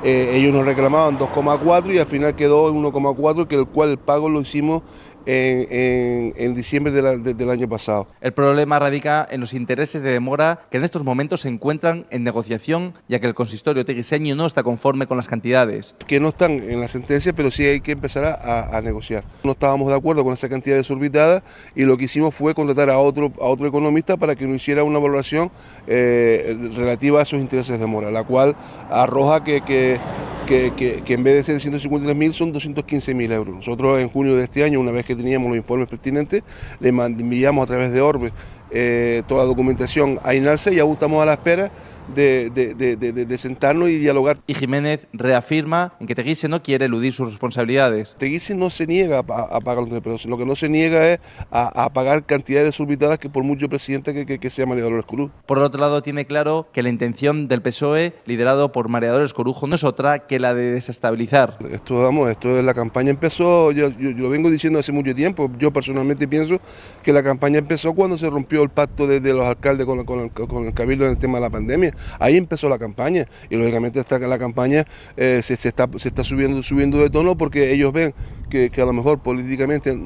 ellos nos reclamaban 2,4 y al final quedó en 1,4, que el cual el pago lo hicimos en diciembre del año pasado.
El problema radica en los intereses de demora que en estos momentos se encuentran en negociación, ya que el consistorio teguiseño no está conforme con las cantidades.
Que no están en la sentencia, pero sí hay que empezar a negociar. No estábamos de acuerdo con esa cantidad desorbitada y lo que hicimos fue contratar a otro economista para que nos hiciera una valoración relativa a esos intereses de demora, la cual arroja que en vez de ser 153.000 son 215.000 euros. Nosotros en junio de este año, una vez que teníamos los informes pertinentes, le enviamos a través de Orbe toda la documentación a Inalsa y aún estamos a la espera de sentarnos y dialogar.
Y Jiménez reafirma en que Teguise no quiere eludir sus responsabilidades.
Teguise no se niega a pagar los pero lo que no se niega es a pagar cantidades desorbitadas que por mucho presidente que sea María Dolores Corujo.
Por otro lado, tiene claro que la intención del PSOE, liderado por María Dolores Corujo, no es otra que la de desestabilizar.
La campaña empezó, yo lo vengo diciendo hace mucho tiempo. Yo personalmente pienso que la campaña empezó cuando se rompió el pacto de los alcaldes con el Cabildo en el tema de la pandemia. Ahí empezó la campaña y lógicamente la campaña se está subiendo de tono porque ellos ven que a lo mejor políticamente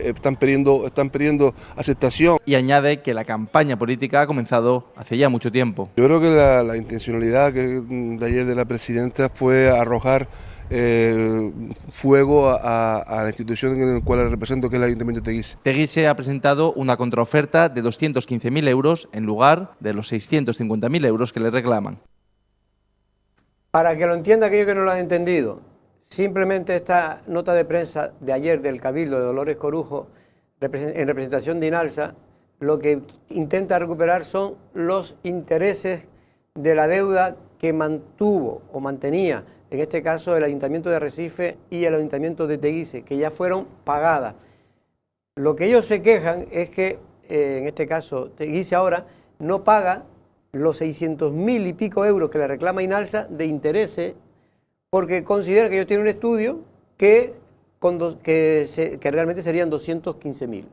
están perdiendo aceptación.
Y añade que la campaña política ha comenzado hace ya mucho tiempo.
Yo creo que la intencionalidad de ayer de la presidenta fue arrojar fuego a la institución en la cual represento, que es el Ayuntamiento de Teguise.
Teguise ha presentado una contraoferta de 215.000 euros en lugar de los 650.000 euros que le reclaman.
Para que lo entienda aquello que no lo han entendido, simplemente esta nota de prensa de ayer del Cabildo de Dolores Corujo, en representación de Inalsa, lo que intenta recuperar son los intereses de la deuda que mantuvo o mantenía, en este caso el Ayuntamiento de Arrecife y el Ayuntamiento de Teguise, que ya fueron pagadas. Lo que ellos se quejan es que, en este caso, Teguise ahora no paga los 600.000 y pico euros que le reclama Inalsa de intereses, porque considera que ellos tienen un estudio que realmente serían 215.000.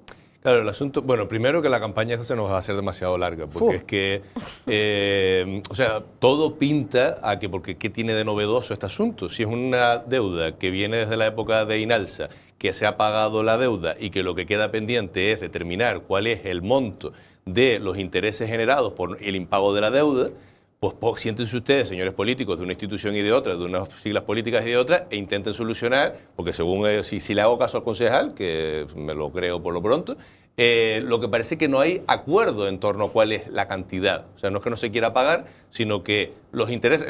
Claro, el asunto, bueno, primero que la campaña esta se nos va a hacer demasiado larga, porque es que, o sea, todo pinta a que, porque ¿qué tiene de novedoso este asunto? Si es una deuda que viene desde la época de Inalsa, que se ha pagado la deuda y que lo que queda pendiente es determinar cuál es el monto de los intereses generados por el impago de la deuda, pues siéntense ustedes, señores políticos de una institución y de otra, de unas siglas políticas y de otras, e intenten solucionar, porque según si le hago caso al concejal, que me lo creo por lo pronto, lo que parece que no hay acuerdo en torno a cuál es la cantidad. O sea, no es que no se quiera pagar, sino que los intereses,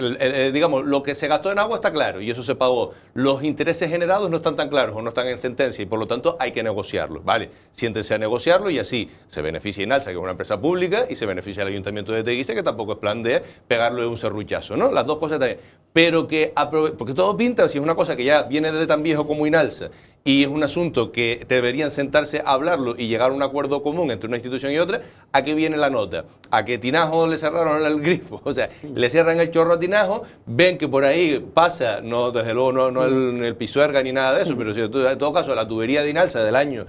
digamos, lo que se gastó en agua está claro y eso se pagó. Los intereses generados no están tan claros o no están en sentencia y por lo tanto hay que negociarlos. Vale, siéntense a negociarlo y así se beneficia Inalsa, que es una empresa pública, y se beneficia el Ayuntamiento de Teguise, que tampoco es plan de pegarle un serruchazo, ¿no? Las dos cosas también. Pero porque todo pinta, si es una cosa que ya viene desde tan viejo como Inalsa y es un asunto que deberían sentarse a hablarlo y llegar a un acuerdo común entre una institución y otra, ¿a qué viene la nota? A que Tinajo le cerraron el grifo, o sea, le cierran el chorro a Tinajo, ven que por ahí pasa, no, desde luego no el Pisuerga ni nada de eso, pero en todo caso la tubería de Inalsa del año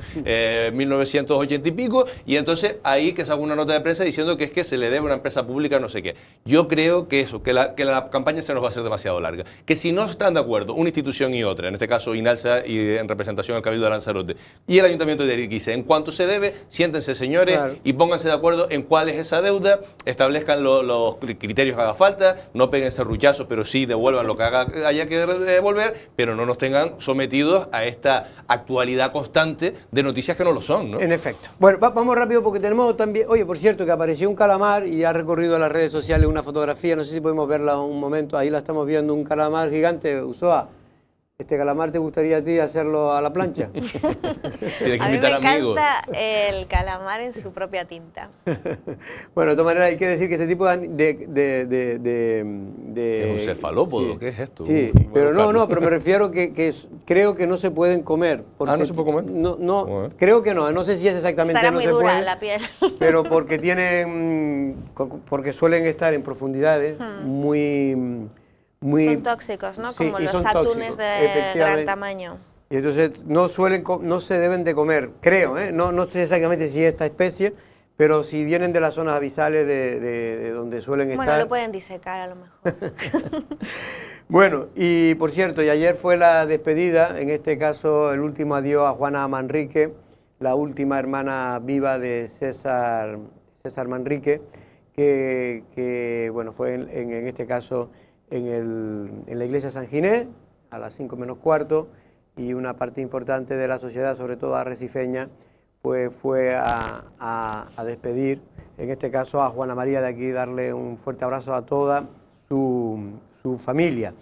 1980 y pico, y entonces ahí que se haga una nota de prensa diciendo que es que se le debe a una empresa pública no sé qué. Yo creo que eso, que la campaña se nos va a hacer demasiado larga, que si no están de acuerdo una institución y otra, en este caso Inalsa y en representación al Cabildo de Lanzarote y el Ayuntamiento de Teguise, en cuanto se debe, siéntense señores, claro, y pónganse de acuerdo en cuál es esa deuda, establezcan los criterios que haga falta, no peguen serruchazos, pero sí devuelvan lo que haya que devolver, pero no nos tengan sometidos a esta actualidad constante de noticias que no lo son, ¿no?
En efecto. Bueno, vamos rápido porque tenemos también, oye, por cierto, que apareció un calamar y ha recorrido las redes sociales una fotografía, no sé si podemos verla un momento, ahí la estamos viendo, un calamar gigante, Usoa. ¿Este calamar te gustaría a ti hacerlo a la plancha?
Tienes que
A mí me
invitar amigos.
encanta el calamar en su propia tinta.
Bueno, de todas maneras hay que decir que este tipo
¿Es un cefalópodo?
sí.
¿Qué es esto?
Sí,
Voy a
pero
buscarlo.
no, pero me refiero creo que no se pueden comer.
¿No se puede comer?
No,
Joder.
creo que no sé si es exactamente
Estará
no
muy
se
dura
puede,
la piel.
pero porque porque suelen estar en profundidades muy
Son tóxicos, ¿no?
sí,
Como
y
los
son
atunes
tóxicos,
de gran
efectivamente.
tamaño.
Y entonces no se deben de comer, creo, no sé exactamente si es esta especie, pero si vienen de las zonas abisales de donde suelen
Bueno,
estar.
lo pueden disecar a lo mejor.
Bueno, y por cierto, y ayer fue la despedida, en este caso el último adiós a Juana Manrique, la última hermana viva de César Manrique, que bueno, fue en este caso en la iglesia San Ginés, a las 5 menos cuarto, y una parte importante de la sociedad, sobre todo arrecifeña, pues fue a despedir, en este caso a Juana María de aquí, darle un fuerte abrazo a toda su familia.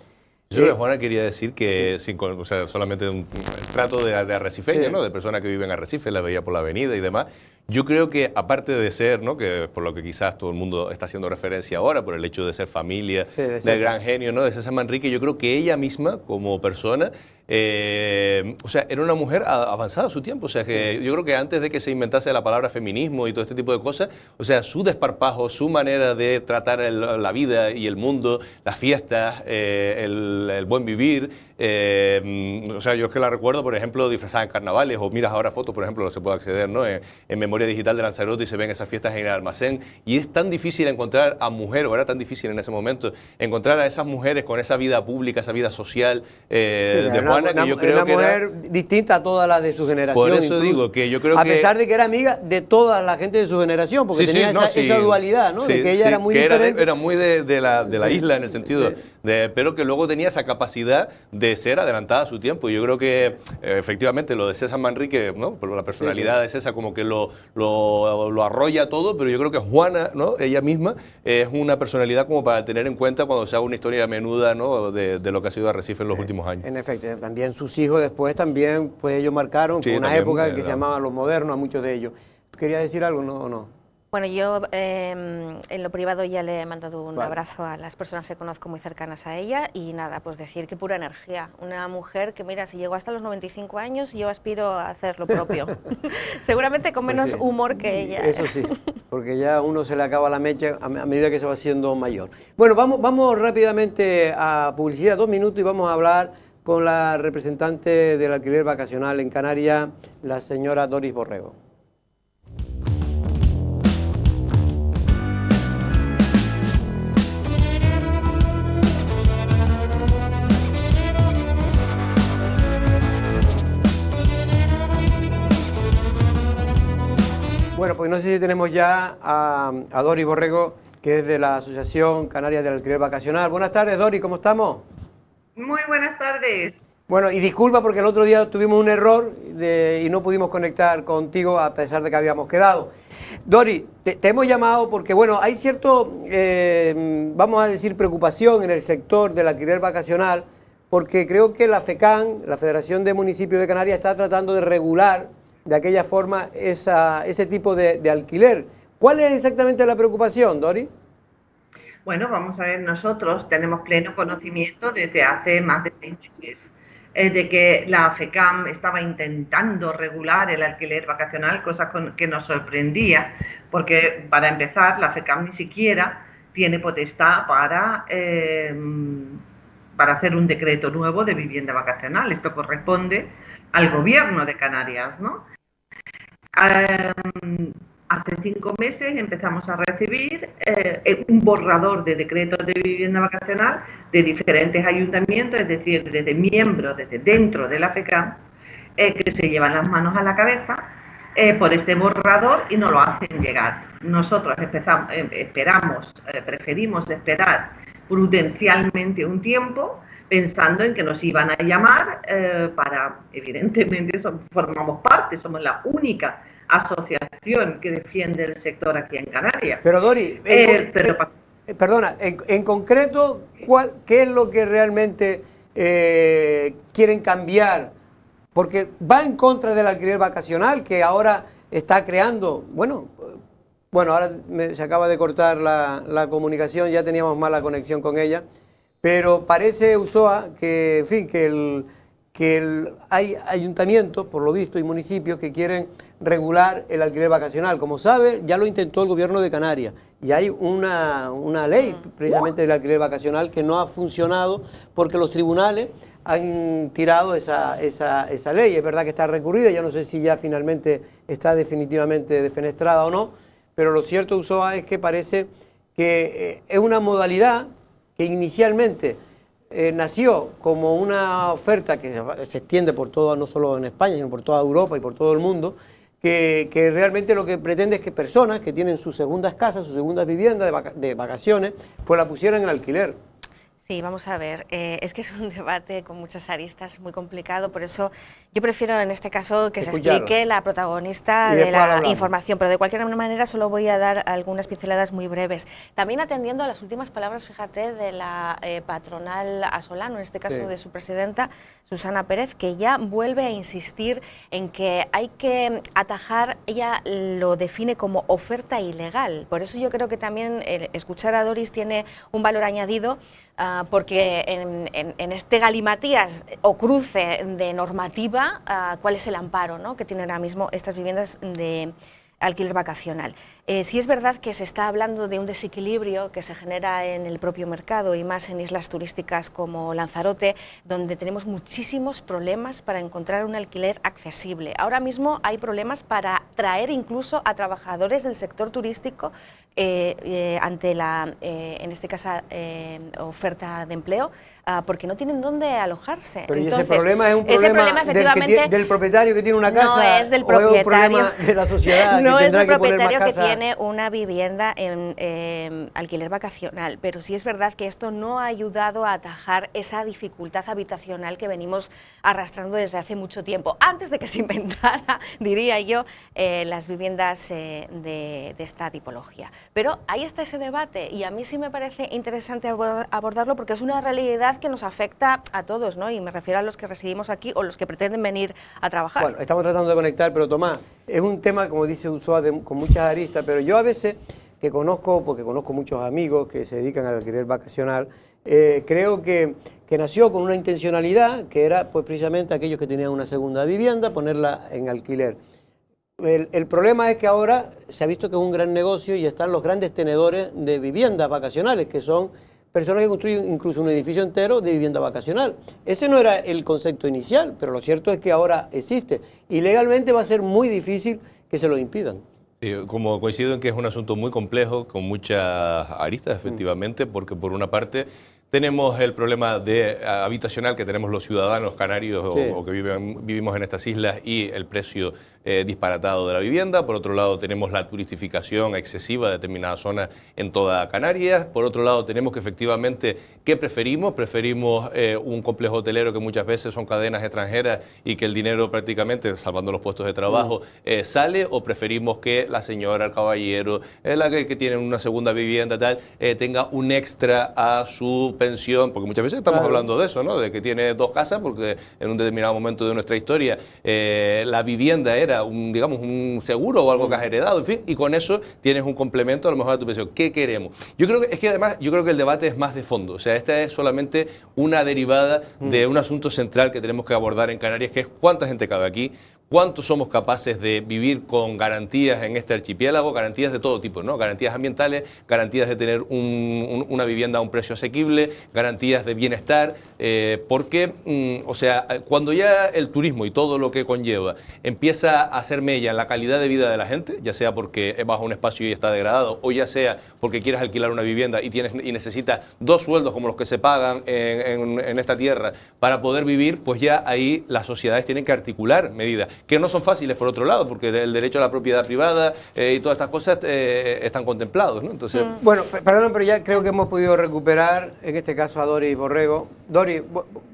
Yo de Juana quería decir que, o sea, solamente un trato de arrecifeña,
Sí.
¿no? De personas que viven en Arrecife, la veía por la avenida y demás. Yo creo que, aparte de ser, ¿no? Que por lo que quizás todo el mundo está haciendo referencia ahora, por el hecho de ser familia
Sí, de
del
César.
gran genio, ¿no? De César Manrique, yo creo que ella misma, como persona, o sea, era una mujer avanzada a su tiempo. O sea, que yo creo que antes de que se inventase la palabra feminismo y todo este tipo de cosas, o sea, su desparpajo, su manera de tratar la vida y el mundo, las fiestas, el buen vivir, o sea, yo es que la recuerdo, por ejemplo, disfrazada en carnavales, o miras ahora fotos, por ejemplo, se puede acceder, ¿no? En memoria digital de Lanzarote y se ven esas fiestas en el almacén, y es tan difícil encontrar a mujeres, o era tan difícil en ese momento, encontrar a esas mujeres con esa vida pública, esa vida social de Juana, que yo creo
una
que era...
mujer distinta a toda la de su generación.
Por eso
incluso.
digo que yo creo
a
que...
pesar de que era amiga de toda la gente de su generación, porque tenía esa dualidad, ¿no?
Sí,
de que ella
sí,
era muy
que
diferente.
era muy de la
Sí,
isla en el sentido
sí.
pero que luego tenía esa capacidad de ser adelantada a su tiempo. Y yo creo que efectivamente lo de César Manrique, ¿no? Por la personalidad de César como que lo arrolla todo, pero yo creo que Juana, ¿no? Ella misma es una personalidad como para tener en cuenta cuando se haga una historia menuda, ¿no? de lo que ha sido Arrecife en los últimos años.
En efecto, también sus hijos después también, pues ellos marcaron,
Sí,
fue una
también,
época que se llamaba Los Modernos, a muchos de ellos. ¿Quería decir algo o no?
Bueno, yo en lo privado ya le he mandado un
Vale.
abrazo a las personas que conozco muy cercanas a ella y nada, pues decir que pura energía. Una mujer que, mira, si llegó hasta los 95 años, yo aspiro a hacer lo propio. Seguramente con
Pues
menos
sí.
humor que ella.
Eso sí, porque ya a uno se le acaba la mecha a medida que se va haciendo mayor. Bueno, vamos rápidamente a publicidad, 2 minutos, y vamos a hablar con la representante del alquiler vacacional en Canarias, la señora Doris Borrego. Bueno, pues no sé si tenemos ya a Doris Borrego, que es de la Asociación Canaria del Alquiler Vacacional. Buenas tardes, Doris, ¿cómo estamos?
Muy buenas tardes.
Bueno, y disculpa porque el otro día tuvimos un error y no pudimos conectar contigo a pesar de que habíamos quedado. Doris, te hemos llamado porque, bueno, hay cierto, vamos a decir, preocupación en el sector del alquiler vacacional, porque creo que la FECAN, la Federación de Municipios de Canarias, está tratando de regular de aquella forma ese tipo de alquiler. ¿Cuál es exactamente la preocupación, Doris?
Bueno, vamos a ver, nosotros tenemos pleno conocimiento desde hace más de 6 meses de que la FECAM estaba intentando regular el alquiler vacacional, cosa que nos sorprendía, porque para empezar la FECAM ni siquiera tiene potestad para hacer un decreto nuevo de vivienda vacacional. Esto corresponde al gobierno de Canarias, ¿no? Hace 5 meses empezamos a recibir un borrador de decretos de vivienda vacacional de diferentes ayuntamientos, es decir, desde miembros, desde dentro de la FECAM, que se llevan las manos a la cabeza por este borrador y nos lo hacen llegar. Nosotros preferimos esperar prudencialmente un tiempo, pensando en que nos iban a llamar evidentemente formamos parte, somos la única asociación que defiende el sector aquí en Canarias.
Pero Doris, perdona, en concreto, ¿qué es lo que realmente quieren cambiar, porque va en contra del alquiler vacacional que ahora está creando, bueno, ahora se acaba de cortar la comunicación, ya teníamos mala conexión con ella, pero parece, Ulloa, que, en fin, hay ayuntamientos, por lo visto, y municipios que quieren regular el alquiler vacacional. Como sabe, ya lo intentó el gobierno de Canarias y hay una ley precisamente del alquiler vacacional que no ha funcionado porque los tribunales han tirado esa ley. Es verdad que está recurrida, ya no sé si ya finalmente está definitivamente defenestrada o no, pero lo cierto, Ulloa, es que parece que es una modalidad que inicialmente nació como una oferta que se extiende por todo, no solo en España, sino por toda Europa y por todo el mundo, que realmente lo que pretende es que personas que tienen sus segundas casas, sus segundas viviendas de vacaciones, pues la pusieran en alquiler.
Sí, vamos a ver, es que es un debate con muchas aristas muy complicado, por eso yo prefiero en este caso que se explique la protagonista de la información, pero de cualquier manera solo voy a dar algunas pinceladas muy breves. También atendiendo a las últimas palabras, fíjate, de la patronal Asolano, en este caso de su presidenta, Susana Pérez, que ya vuelve a insistir en que hay que atajar, ella lo define como oferta ilegal. Por eso yo creo que también escuchar a Doris tiene un valor añadido, porque en este galimatías o cruce de normativa, ¿cuál es el amparo, ¿no?, que tienen ahora mismo estas viviendas de alquiler vacacional? Sí es verdad que se está hablando de un desequilibrio que se genera en el propio mercado y más en islas turísticas como Lanzarote, donde tenemos muchísimos problemas para encontrar un alquiler accesible. Ahora mismo hay problemas para traer incluso a trabajadores del sector turístico ante la, en este caso, oferta de empleo, porque no tienen dónde alojarse.
Pero
entonces,
ese problema es un problema del propietario que tiene una casa,
no es del
propietario, o es un problema de la sociedad
no
que tendrá
es del
que poner más
propietario
casa.
Que tiene una vivienda en alquiler vacacional, pero sí es verdad que esto no ha ayudado a atajar esa dificultad habitacional que venimos arrastrando desde hace mucho tiempo, antes de que se inventara, diría yo, las viviendas de esta tipología. Pero ahí está ese debate y a mí sí me parece interesante abordarlo porque es una realidad que nos afecta a todos, ¿no? Y me refiero a los que residimos aquí o los que pretenden venir a trabajar.
Bueno, estamos tratando de conectar, pero Tomás, es un tema, como dice Ulloa, con muchas aristas, pero yo a veces, que conozco, porque conozco muchos amigos que se dedican al alquiler vacacional, creo que nació con una intencionalidad, que era pues precisamente aquellos que tenían una segunda vivienda, ponerla en alquiler. El problema es que ahora se ha visto que es un gran negocio y están los grandes tenedores de viviendas vacacionales, que son personas que construyen incluso un edificio entero de vivienda vacacional. Ese no era el concepto inicial, pero lo cierto es que ahora existe y legalmente va a ser muy difícil que se lo impidan.
Sí, como coincido en que es un asunto muy complejo, con muchas aristas, efectivamente, porque por una parte tenemos el problema habitacional que tenemos los ciudadanos canarios o que vivimos en estas islas y el precio disparatado de la vivienda. Por otro lado tenemos la turistificación excesiva de determinadas zonas en toda Canarias. Por otro lado tenemos que efectivamente, ¿qué preferimos? Preferimos un complejo hotelero que muchas veces son cadenas extranjeras y que el dinero prácticamente, salvando los puestos de trabajo, sale, o preferimos que la señora, el caballero, la que tiene una segunda vivienda, tal, tenga un extra a su pensión, porque muchas veces estamos hablando de eso, ¿no? De que tiene dos casas, porque en un determinado momento de nuestra historia la vivienda era digamos, un seguro o algo que has heredado, en fin, y con eso tienes un complemento a lo mejor a tu pensión. ¿Qué queremos? Yo creo que además, yo creo que el debate es más de fondo, o sea, esta es solamente una derivada de un asunto central que tenemos que abordar en Canarias, que es cuánta gente cabe aquí, cuánto somos capaces de vivir con garantías en este archipiélago, garantías de todo tipo, ¿no? Garantías ambientales, garantías de tener una vivienda a un precio asequible, garantías de bienestar, porque, o sea, cuando ya el turismo y todo lo que conlleva empieza a hacer mella en la calidad de vida de la gente, ya sea porque es bajo un espacio y está degradado, o ya sea porque quieres alquilar una vivienda y necesitas dos sueldos como los que se pagan en esta tierra para poder vivir, pues ya ahí las sociedades tienen que articular medidas que no son fáciles por otro lado, porque el derecho a la propiedad privada y todas estas cosas están contemplados, ¿no? Entonces,
bueno, perdón, pero ya creo que hemos podido recuperar, en este caso a Doris Borrego. Doris,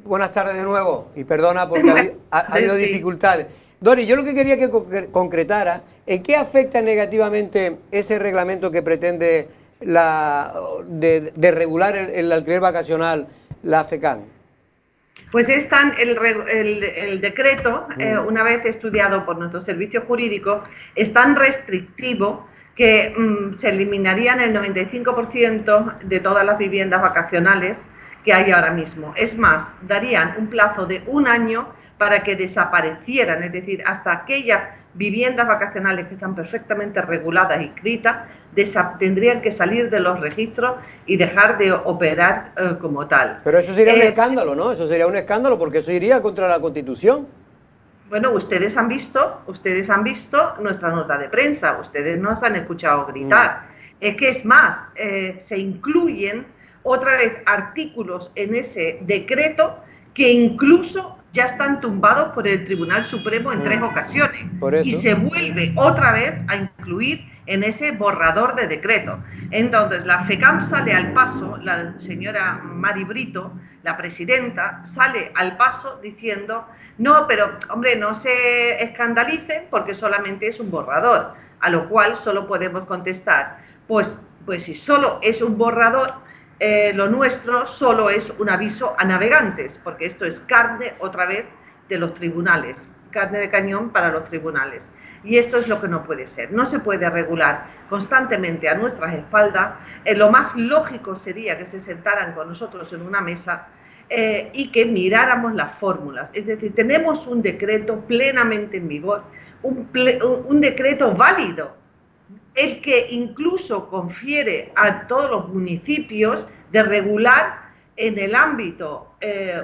buenas tardes de nuevo, y perdona porque ha habido dificultades. Doris, yo lo que quería que concretara, ¿en qué afecta negativamente ese reglamento que pretende de regular el alquiler vacacional, la FECAM?
Pues el decreto, una vez estudiado por nuestro servicio jurídico, es tan restrictivo que se eliminarían el 95% de todas las viviendas vacacionales que hay ahora mismo. Es más, darían un plazo de 1 año para que desaparecieran, es decir, hasta aquellas viviendas vacacionales que están perfectamente reguladas y inscritas, tendrían que salir de los registros y dejar de operar como tal.
Pero eso sería un escándalo, ¿no? Eso sería un escándalo porque eso iría contra la Constitución.
Bueno, ustedes han visto nuestra nota de prensa, ustedes nos han escuchado gritar. Es que es más, se incluyen otra vez artículos en ese decreto que incluso ya están tumbados por el Tribunal Supremo en 3 ocasiones. Y se vuelve otra vez a incluir en ese borrador de decreto. Entonces, la FECAM sale al paso, la señora Mari Brito, la presidenta, sale al paso diciendo, no, pero, hombre, no se escandalicen porque solamente es un borrador, a lo cual solo podemos contestar, pues si solo es un borrador, lo nuestro solo es un aviso a navegantes, porque esto es carne, otra vez, de los tribunales, carne de cañón para los tribunales. Y esto es lo que no puede ser. No se puede regular constantemente a nuestras espaldas. Lo más lógico sería que se sentaran con nosotros en una mesa y que miráramos las fórmulas. Es decir, tenemos un decreto plenamente en vigor, un decreto válido, el que incluso confiere a todos los municipios de regular en el ámbito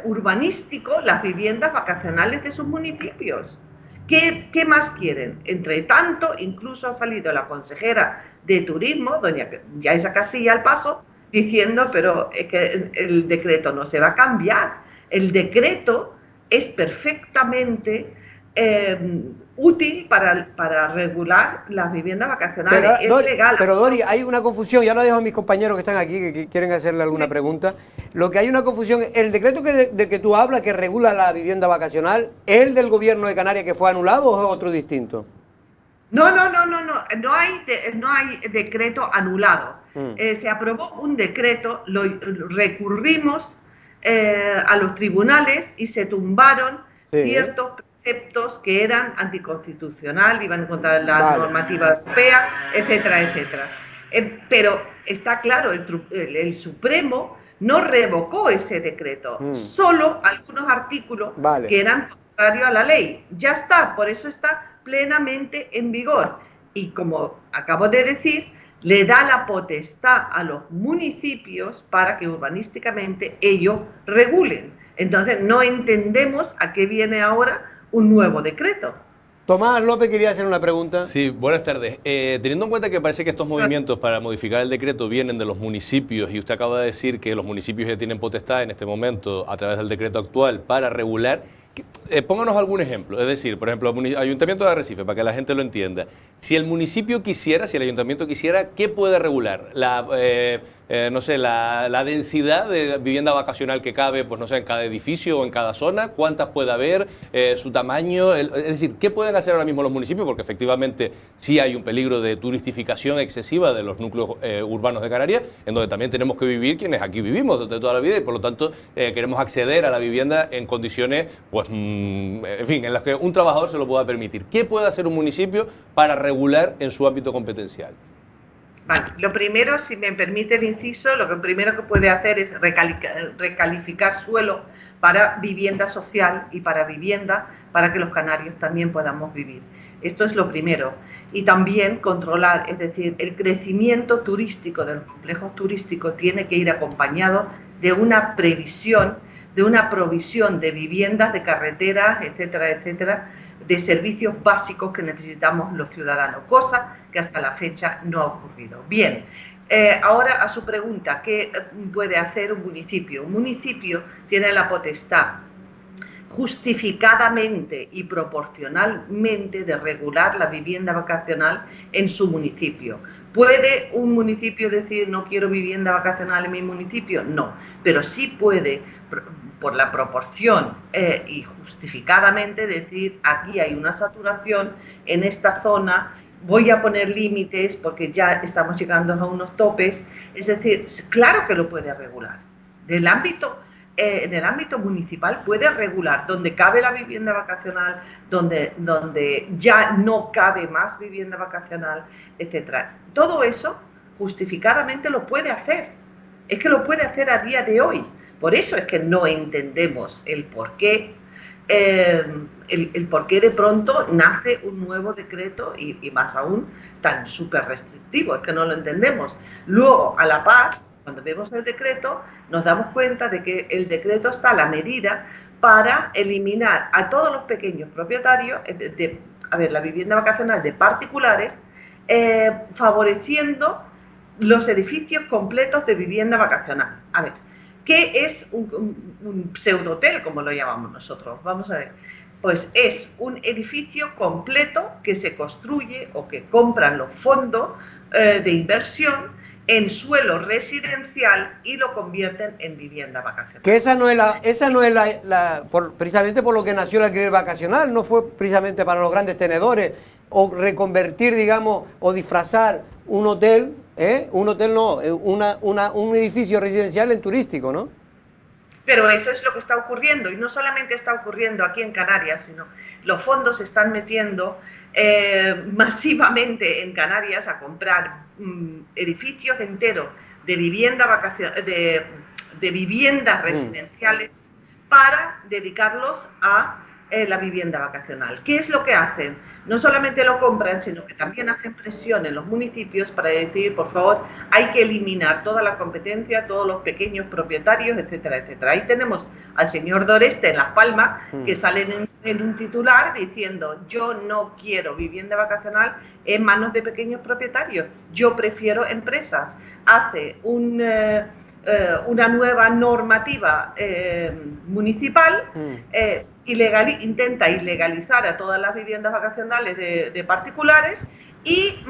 urbanístico las viviendas vacacionales de sus municipios. ¿Qué más quieren? Entre tanto, incluso ha salido la consejera de Turismo, doña Yaisa Castilla al paso, diciendo, pero es que el decreto no se va a cambiar. El decreto es perfectamente útil para regular las viviendas vacacionales.
Pero,
es legal.
Pero Dori, hay una confusión, ya lo dejo a mis compañeros que están aquí, que quieren hacerle alguna pregunta. Lo que hay una confusión, el decreto de que tú hablas, que regula la vivienda vacacional, ¿es el del gobierno de Canarias que fue anulado o es otro distinto?
No hay decreto anulado. Se aprobó un decreto, lo recurrimos a los tribunales y se tumbaron ciertos preceptos que eran anticonstitucional, iban contra la normativa europea, etcétera, etcétera. Pero está claro, el Supremo no revocó ese decreto, solo algunos artículos que eran contrarios a la ley. Ya está, por eso está plenamente en vigor. Y como acabo de decir, le da la potestad a los municipios para que urbanísticamente ellos regulen. Entonces no entendemos a qué viene ahora un nuevo decreto.
Tomás López quería hacer una pregunta.
Sí, buenas tardes. Teniendo en cuenta que parece que estos movimientos para modificar el decreto vienen de los municipios y usted acaba de decir que los municipios ya tienen potestad en este momento a través del decreto actual para regular, pónganos algún ejemplo. Es decir, por ejemplo, el Ayuntamiento de Arrecife, para que la gente lo entienda. Si el municipio quisiera, si el ayuntamiento quisiera, ¿qué puede regular? No sé, la densidad de vivienda vacacional que cabe, pues no sé, en cada edificio o en cada zona, cuántas puede haber, su tamaño, es decir, ¿qué pueden hacer ahora mismo los municipios? Porque efectivamente sí hay un peligro de turistificación excesiva de los núcleos urbanos de Canarias, en donde también tenemos que vivir quienes aquí vivimos desde toda la vida y por lo tanto queremos acceder a la vivienda en condiciones, pues, en fin, en las que un trabajador se lo pueda permitir. ¿Qué puede hacer un municipio para regular en su ámbito competencial?
Vale, lo primero, si me permite el inciso, lo que primero que puede hacer es recalificar suelo para vivienda social y para vivienda para que los canarios también podamos vivir. Esto es lo primero. Y también controlar, es decir, el crecimiento turístico de los complejos turísticos tiene que ir acompañado de una previsión, de una provisión de viviendas, de carreteras, etcétera, etcétera, de servicios básicos que necesitamos los ciudadanos, cosa que hasta la fecha no ha ocurrido. Bien, ahora a su pregunta, ¿qué puede hacer un municipio? Un municipio tiene la potestad justificadamente y proporcionalmente de regular la vivienda vacacional en su municipio. ¿Puede un municipio decir no quiero vivienda vacacional en mi municipio? No, pero sí puede, por la proporción y justificadamente, decir aquí hay una saturación en esta zona, voy a poner límites porque ya estamos llegando a unos topes. Es decir, claro que lo puede regular. Del ámbito en el ámbito municipal puede regular donde cabe la vivienda vacacional, donde ya no cabe más vivienda vacacional, etc. Todo eso justificadamente lo puede hacer. Es que lo puede hacer a día de hoy. Por eso es que no entendemos el por qué. El por qué de pronto nace un nuevo decreto y más aún tan súper restrictivo, es que no lo entendemos. Luego, a la par, cuando vemos el decreto, nos damos cuenta de que el decreto está a la medida para eliminar a todos los pequeños propietarios la vivienda vacacional de particulares, favoreciendo los edificios completos de vivienda vacacional. A ver, ¿qué es un pseudo-hotel, como lo llamamos nosotros? Vamos a ver. Pues es un edificio completo que se construye o que compran los fondos de inversión en suelo residencial y lo convierten en vivienda vacacional.
Que esa no es precisamente por lo que nació el alquiler vacacional, no fue precisamente para los grandes tenedores, o reconvertir, digamos, o disfrazar un hotel, un edificio residencial en turístico, ¿no?
Pero eso es lo que está ocurriendo, y no solamente está ocurriendo aquí en Canarias, sino los fondos se están metiendo masivamente en Canarias a comprar edificios enteros de viviendas residenciales para dedicarlos a la vivienda vacacional. ¿Qué es lo que hacen? No solamente lo compran, sino que también hacen presión en los municipios para decir, por favor, hay que eliminar toda la competencia, todos los pequeños propietarios, etcétera, etcétera. Ahí tenemos al señor Doreste en Las Palmas, que sale en un titular diciendo, yo no quiero vivienda vacacional en manos de pequeños propietarios, yo prefiero empresas. Hace una nueva normativa municipal, intenta ilegalizar a todas las viviendas vacacionales de particulares y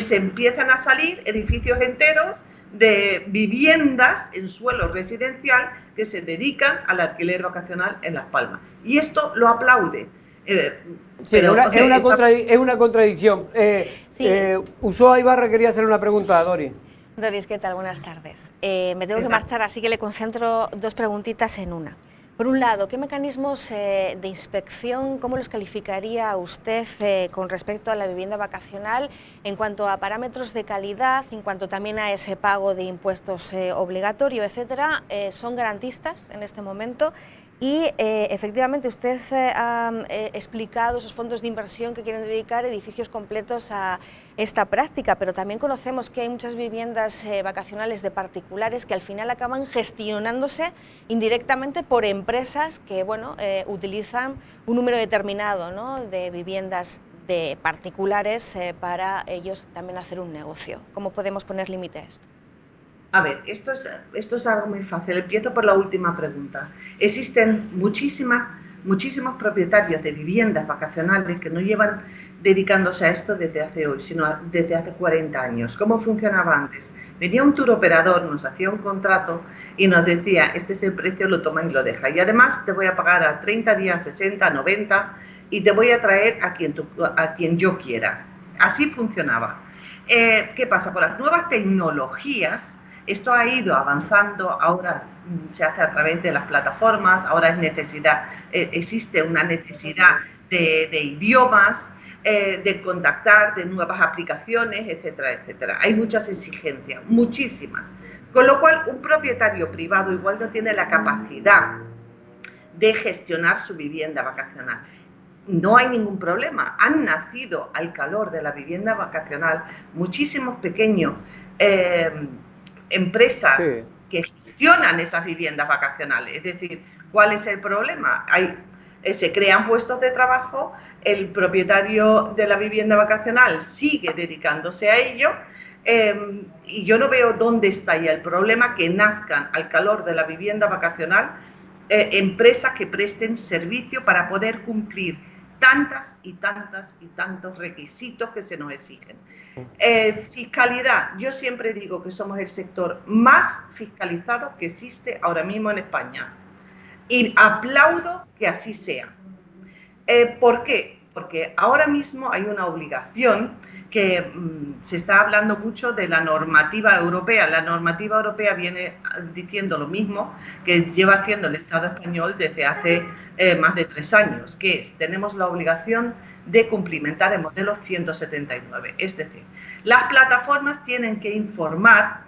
se empiezan a salir edificios enteros de viviendas en suelo residencial que se dedican al alquiler vacacional en Las Palmas. Y esto lo aplaude.
Sí, es una contradicción. Usúa Ibarra quería hacer una pregunta a Doris.
Doris, ¿qué tal? Buenas tardes. Me tengo que marchar, así que le concentro dos preguntitas en una. Por un lado, ¿qué mecanismos de inspección, cómo los calificaría usted con respecto a la vivienda vacacional en cuanto a parámetros de calidad, en cuanto también a ese pago de impuestos obligatorio, etcétera? ¿Son garantistas en este momento? Y efectivamente usted ha explicado esos fondos de inversión que quieren dedicar edificios completos a esta práctica, pero también conocemos que hay muchas viviendas vacacionales de particulares que al final acaban gestionándose indirectamente por empresas que utilizan un número determinado, ¿no?, de viviendas de particulares para ellos también hacer un negocio. ¿Cómo podemos poner límite a esto?
A ver, esto es algo muy fácil. Empiezo por la última pregunta. Existen muchísimos propietarios de viviendas vacacionales que no llevan dedicándose a esto desde hace hoy, sino desde hace 40 años. ¿Cómo funcionaba antes? Venía un tour operador, nos hacía un contrato y nos decía, este es el precio, lo toma y lo deja. Y además te voy a pagar a 30 días, 60, 90 y te voy a traer a quien yo quiera. Así funcionaba. ¿Qué pasa? Con las nuevas tecnologías, esto ha ido avanzando, ahora se hace a través de las plataformas, ahora existe una necesidad de idiomas, de contactar, de nuevas aplicaciones, etcétera, etcétera. Hay muchas exigencias, muchísimas. Con lo cual, un propietario privado igual no tiene la capacidad de gestionar su vivienda vacacional. No hay ningún problema. Han nacido al calor de la vivienda vacacional muchísimos pequeños empresas que gestionan esas viviendas vacacionales. Es decir, ¿cuál es el problema? Se crean puestos de trabajo, el propietario de la vivienda vacacional sigue dedicándose a ello y yo no veo dónde está ya el problema que nazcan al calor de la vivienda vacacional empresas que presten servicio para poder cumplir tantas y tantos requisitos que se nos exigen. Fiscalidad, yo siempre digo que somos el sector más fiscalizado que existe ahora mismo en España y aplaudo que así sea. ¿Por qué? porque ahora mismo hay una obligación que se está hablando mucho de la normativa europea. La normativa europea viene diciendo lo mismo que lleva haciendo el Estado español desde hace más de 3 años, que es, tenemos la obligación de cumplimentar el modelo 179. Es decir, las plataformas tienen que informar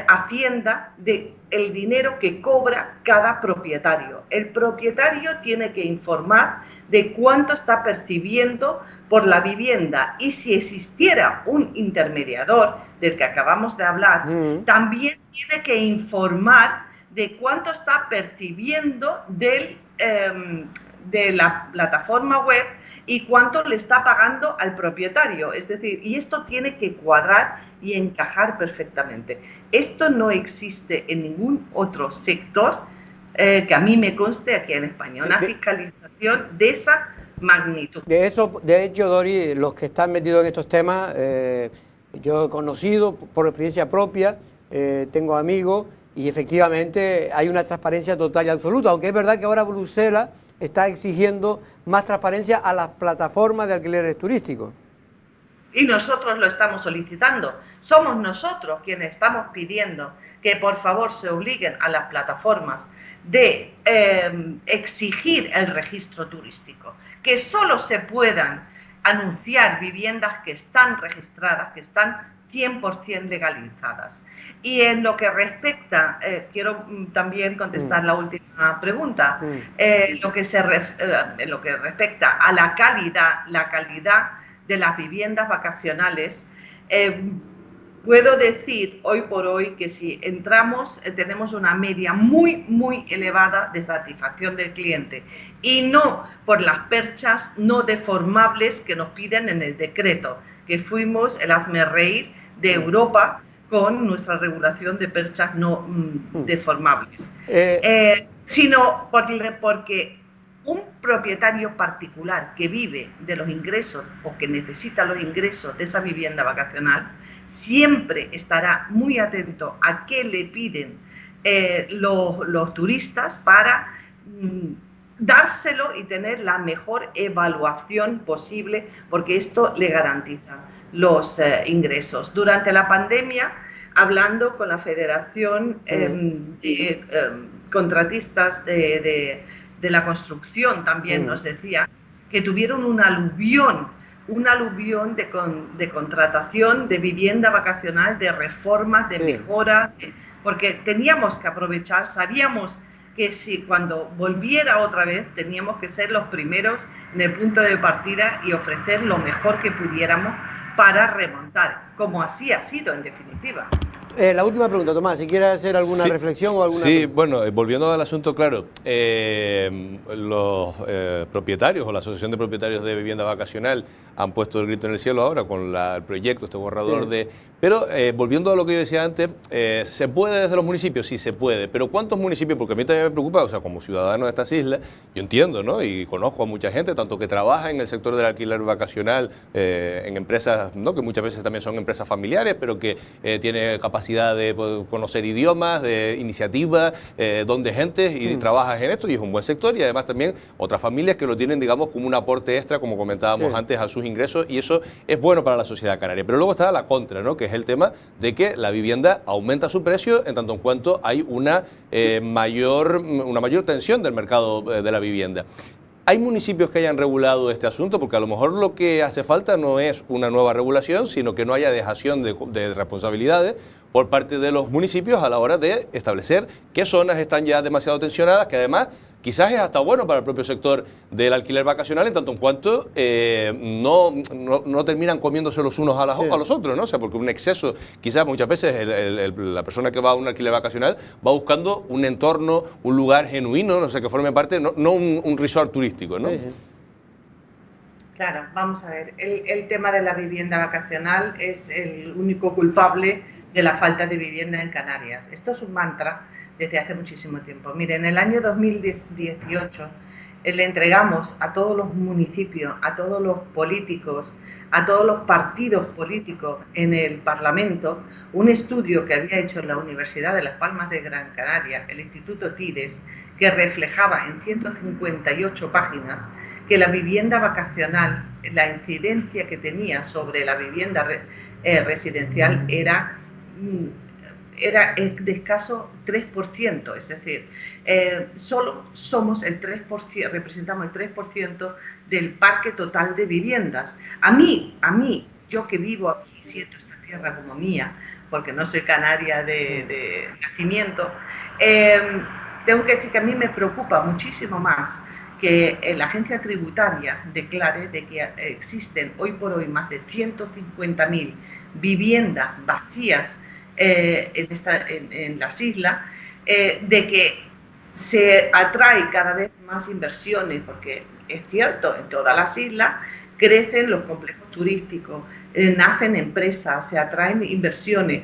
Hacienda de el dinero que cobra cada propietario. El propietario tiene que informar de cuánto está percibiendo por la vivienda, y si existiera un intermediador del que acabamos de hablar, también tiene que informar de cuánto está percibiendo de la plataforma web y cuánto le está pagando al propietario. Es decir, y esto tiene que cuadrar y encajar perfectamente. Esto no existe en ningún otro sector que a mí me conste aquí en España, una fiscalización de esa magnitud.
De hecho, Dori, los que están metidos en estos temas, yo he conocido por experiencia propia, tengo amigos, y efectivamente hay una transparencia total y absoluta, aunque es verdad que ahora Bruselas está exigiendo más transparencia a las plataformas de alquileres turísticos.
Y nosotros lo estamos solicitando. Somos nosotros quienes estamos pidiendo que por favor se obliguen a las plataformas de exigir el registro turístico, que solo se puedan anunciar viviendas que están registradas, que están 100% legalizadas. Y en lo que respecta, quiero también contestar la última pregunta, en lo que respecta a la calidad de las viviendas vacacionales, puedo decir hoy por hoy que si entramos, tenemos una media muy elevada de satisfacción del cliente, y no por las perchas no deformables que nos piden en el decreto, que fuimos el hazmerreír de Europa con nuestra regulación de perchas no deformables, sino porque un propietario particular que vive de los ingresos o que necesita los ingresos de esa vivienda vacacional siempre estará muy atento a qué le piden los turistas para dárselo y tener la mejor evaluación posible, porque esto le garantiza los ingresos. Durante la pandemia, hablando con la Federación de Contratistas de la Construcción, también nos decía que tuvieron un aluvión de contratación de vivienda vacacional, de reformas, de mejoras, porque teníamos que aprovechar, sabíamos que si cuando volviera otra vez teníamos que ser los primeros en el punto de partida y ofrecer lo mejor que pudiéramos para remontar, como así ha sido en definitiva.
La última pregunta, Tomás, si quieres hacer alguna reflexión o alguna...
Sí, bueno, volviendo al asunto, claro, los propietarios o la Asociación de Propietarios de Vivienda Vacacional han puesto el grito en el cielo ahora con el proyecto, este borrador de... Pero volviendo a lo que yo decía antes, ¿se puede desde los municipios? Sí, se puede, pero ¿cuántos municipios? Porque a mí también me preocupa, o sea, como ciudadano de estas islas, yo entiendo, ¿no? Y conozco a mucha gente, tanto que trabaja en el sector del alquiler vacacional, en empresas, ¿no? Que muchas veces también son empresas familiares, pero que tiene capacidad de conocer idiomas, de iniciativa, donde gente y trabajas en esto, y es un buen sector, y además también otras familias que lo tienen, digamos, como un aporte extra, como comentábamos antes, a sus ingresos, y eso es bueno para la sociedad canaria. Pero luego está la contra, ¿no? Que es el tema de que la vivienda aumenta su precio en tanto en cuanto hay una mayor tensión del mercado de la vivienda. ¿Hay municipios que hayan regulado este asunto? Porque a lo mejor lo que hace falta no es una nueva regulación, sino que no haya dejación de responsabilidades por parte de los municipios a la hora de establecer qué zonas están ya demasiado tensionadas, que además quizás es hasta bueno para el propio sector del alquiler vacacional, en tanto en cuanto no terminan comiéndose los unos a los otros, ¿no? O sea, porque un exceso, quizás muchas veces la persona que va a un alquiler vacacional va buscando un entorno, un lugar genuino, no sé, que forme parte, no un resort turístico, ¿no? Sí.
Claro, vamos a ver, el tema de la vivienda vacacional es el único culpable de la falta de vivienda en Canarias. Esto es un mantra desde hace muchísimo tiempo. Mire, en el año 2018 le entregamos a todos los municipios, a todos los políticos, a todos los partidos políticos en el Parlamento, un estudio que había hecho la Universidad de Las Palmas de Gran Canaria, el Instituto TIDES, que reflejaba en 158 páginas que la vivienda vacacional, la incidencia que tenía sobre la vivienda residencial era de escaso 3%, es decir, solo somos el 3%, representamos el 3% del parque total de viviendas. A mí, yo que vivo aquí, siento esta tierra como mía, porque no soy canaria de nacimiento, tengo que decir que a mí me preocupa muchísimo más que la agencia tributaria declare de que existen hoy por hoy más de 150.000 viviendas vacías en las islas, de que se atrae cada vez más inversiones, porque es cierto, en todas las islas crecen los complejos turísticos, nacen empresas, se atraen inversiones,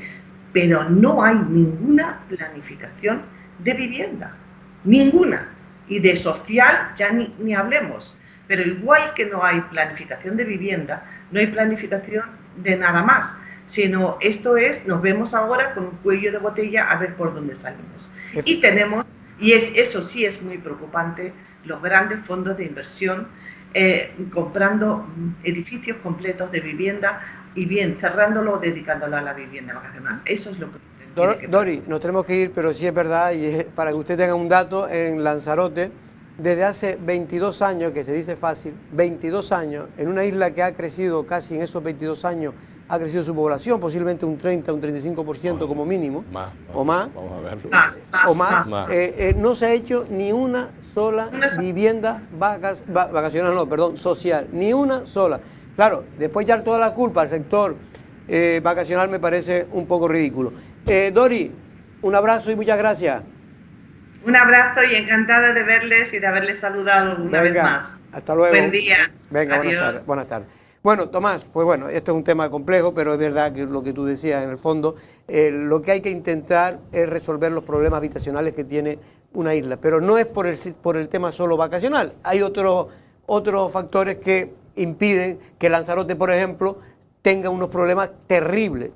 pero no hay ninguna planificación de vivienda, ninguna, y de social ya ni hablemos, pero igual que no hay planificación de vivienda, no hay planificación de nada más, sino esto es, nos vemos ahora con un cuello de botella a ver por dónde salimos. Y tenemos, eso sí es muy preocupante, los grandes fondos de inversión comprando edificios completos de vivienda y bien cerrándolo o dedicándolo a la vivienda vacacional. Eso es lo que...
Dori, nos tenemos que ir, pero sí es verdad, y es para que usted tenga un dato, en Lanzarote, desde hace 22 años, que se dice fácil, 22 años, en una isla que ha crecido casi en esos 22 años, ha crecido su población, posiblemente un 30, un 35% como mínimo, o más, no se ha hecho ni una sola vivienda vacacional, social, ni una sola. Claro, después ya toda la culpa al sector vacacional me parece un poco ridículo. Dori, un abrazo y muchas gracias.
Un abrazo y encantada de verles y de haberles saludado una vez más.
Hasta luego.
Buen día.
Venga, buenas tardes. Bueno, Tomás, pues bueno, esto es un tema complejo, pero es verdad que lo que tú decías, en el fondo, lo que hay que intentar es resolver los problemas habitacionales que tiene una isla, pero no es por el tema solo vacacional. Hay otros factores que impiden que Lanzarote, por ejemplo, tenga unos problemas terribles.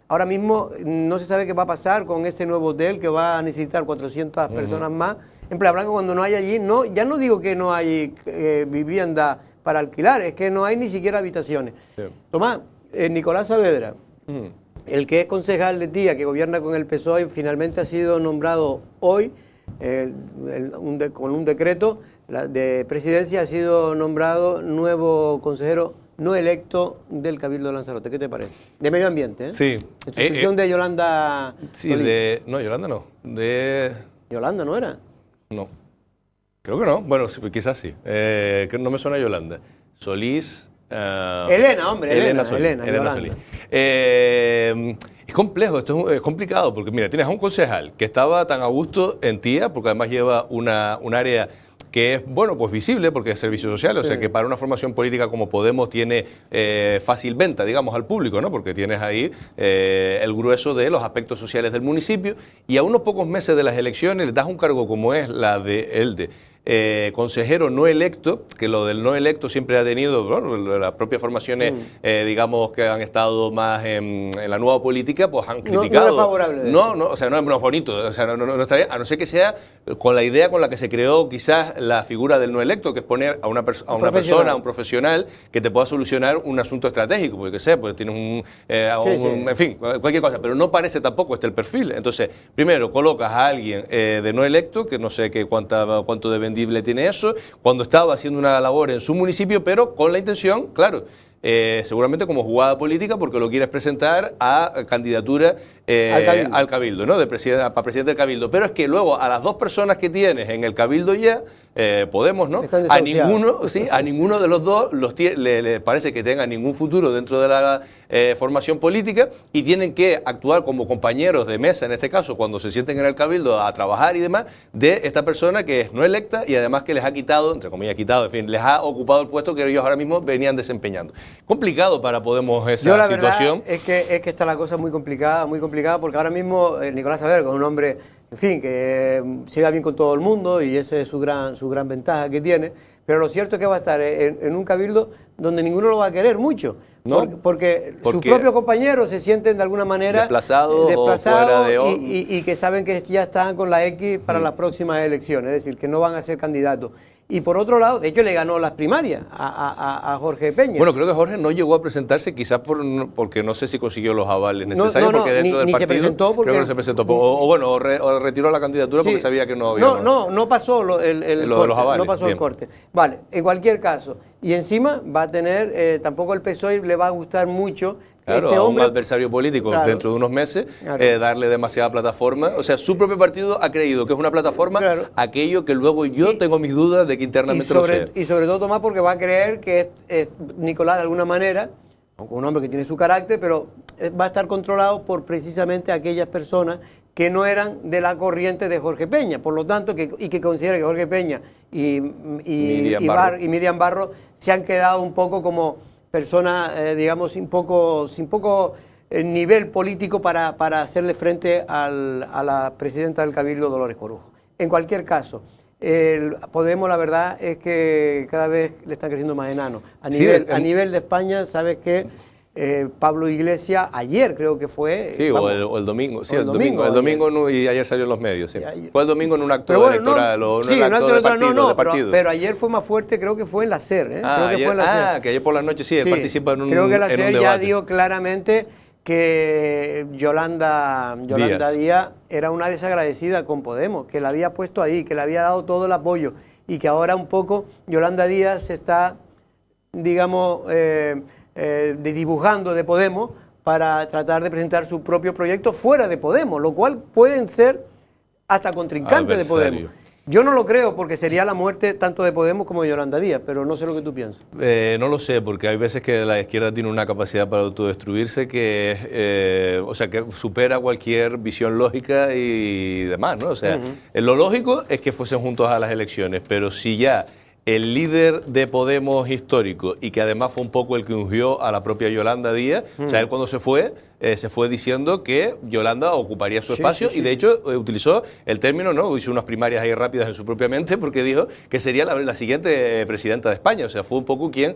Ahora mismo no se sabe qué va a pasar con este nuevo hotel que va a necesitar 400 personas más. En Playa Blanca, cuando no hay allí, ya no digo que no hay vivienda para alquilar, es que no hay ni siquiera habitaciones. Sí. Tomás, Nicolás Saavedra, el que es concejal de Tía, que gobierna con el PSOE, finalmente ha sido nombrado hoy, con un decreto de presidencia, ha sido nombrado nuevo consejero no electo del Cabildo de Lanzarote. ¿Qué te parece? De Medio Ambiente, ¿eh?
Sí.
En sustitución de Yolanda...
Sí, no, Yolanda no.
¿Yolanda no era?
No. Creo que no. Bueno, quizás sí. No me suena Yolanda. Solís...
Elena, hombre. Elena
Solís. Es complejo, esto es complicado, porque mira, tienes a un concejal que estaba tan a gusto en Tía, porque además lleva un área que es, bueno, pues visible porque es servicio social, o sea que para una formación política como Podemos tiene fácil venta, digamos, al público, ¿no? Porque tienes ahí el grueso de los aspectos sociales del municipio y a unos pocos meses de las elecciones le das un cargo como es la de consejero no electo, que lo del no electo siempre ha tenido, bueno, las propias formaciones, digamos, que han estado más en la nueva política, pues han criticado.
No es favorable.
No, o sea, no es bonito, o sea, no está bien, a no ser que sea con la idea con la que se creó quizás la figura del no electo, que es poner a una persona, a un profesional, que te pueda solucionar un asunto estratégico, porque sé, pues tienes en fin, cualquier cosa, pero no parece tampoco el perfil. Entonces, primero colocas a alguien de no electo, que no sé cuánto de vendible tiene eso, cuando estaba haciendo una labor en su municipio, pero con la intención, claro, seguramente como jugada política, porque lo quieres presentar a candidatura al Cabildo, ¿no? Para presidente del Cabildo. Pero es que luego a las dos personas que tienes en el Cabildo ya, Podemos, ¿no? A ninguno de los dos le parece que tenga ningún futuro dentro de la formación política y tienen que actuar como compañeros de mesa, en este caso, cuando se sienten en el Cabildo a trabajar y demás, de esta persona que es no electa y además que les ha quitado, entre comillas quitado, en fin, les ha ocupado el puesto que ellos ahora mismo venían desempeñando. Complicado para Podemos esa situación.
Es que está la cosa muy complicada porque ahora mismo Nicolás Saavedra, que es un hombre, en fin, que se va bien con todo el mundo y esa es su gran ventaja que tiene, pero lo cierto es que va a estar en un cabildo donde ninguno lo va a querer mucho, ¿no? porque sus propios compañeros se sienten de alguna manera
desplazados fuera de
y que saben que ya están con la X para las próximas elecciones, es decir, que no van a ser candidatos. Y por otro lado, de hecho le ganó las primarias a Jorge Peña.
Bueno, creo que Jorge no llegó a presentarse, quizás porque no sé si consiguió los avales necesarios, porque dentro del
ni
partido
se presentó porque,
creo que no se presentó. O retiró la candidatura porque sabía que no había.
No pasó
lo
corte,
de los avales,
no pasó el corte. Vale, en cualquier caso. Y encima va a tener, tampoco el PSOE le va a gustar mucho.
Claro,
este
a
hombre,
un adversario político dentro de unos meses,
claro,
darle demasiada plataforma. O sea, su propio partido ha creído que es una plataforma, aquello que luego yo tengo mis dudas de que internamente lo sea.
Y sobre todo, Tomás, porque va a creer que Nicolás, de alguna manera, aunque un hombre que tiene su carácter, pero va a estar controlado por precisamente aquellas personas que no eran de la corriente de Jorge Peña. Por lo tanto, que considera que Jorge Peña y Miriam Barro se han quedado un poco como personas, digamos, sin poco nivel político para hacerle frente a la presidenta del Cabildo, Dolores Corujo. En cualquier caso, Podemos, la verdad, es que cada vez le están creciendo más enanos. A nivel de España, ¿sabes qué? Pablo Iglesias, ayer creo que fue...
Sí,
vamos,
o el domingo. Sí,
el domingo
y ayer salió en los medios. Sí. Fue el domingo en un acto electoral o en un acto de partido.
Pero ayer fue más fuerte, creo que fue en la SER.
Que ayer por la noche sí, participa en un debate.
Creo que la SER ya dijo claramente que Yolanda Díaz era una desagradecida con Podemos, que la había puesto ahí, que le había dado todo el apoyo y que ahora un poco Yolanda Díaz se está, digamos... dibujando de Podemos para tratar de presentar su propio proyecto fuera de Podemos, lo cual pueden ser hasta contrincantes de Podemos. Yo no lo creo porque sería la muerte tanto de Podemos como de Yolanda Díaz, pero no sé lo que tú piensas.
No lo sé, porque hay veces que la izquierda tiene una capacidad para autodestruirse que, que supera cualquier visión lógica y demás, ¿no? O sea, lo lógico es que fuesen juntos a las elecciones, pero si ya el líder de Podemos histórico y que además fue un poco el que ungió a la propia Yolanda Díaz, o sea, él cuando se fue diciendo que Yolanda ocuparía su espacio y de hecho utilizó el término, ¿no? Hizo unas primarias ahí rápidas en su propia mente porque dijo que sería la siguiente presidenta de España. O sea, fue un poco quien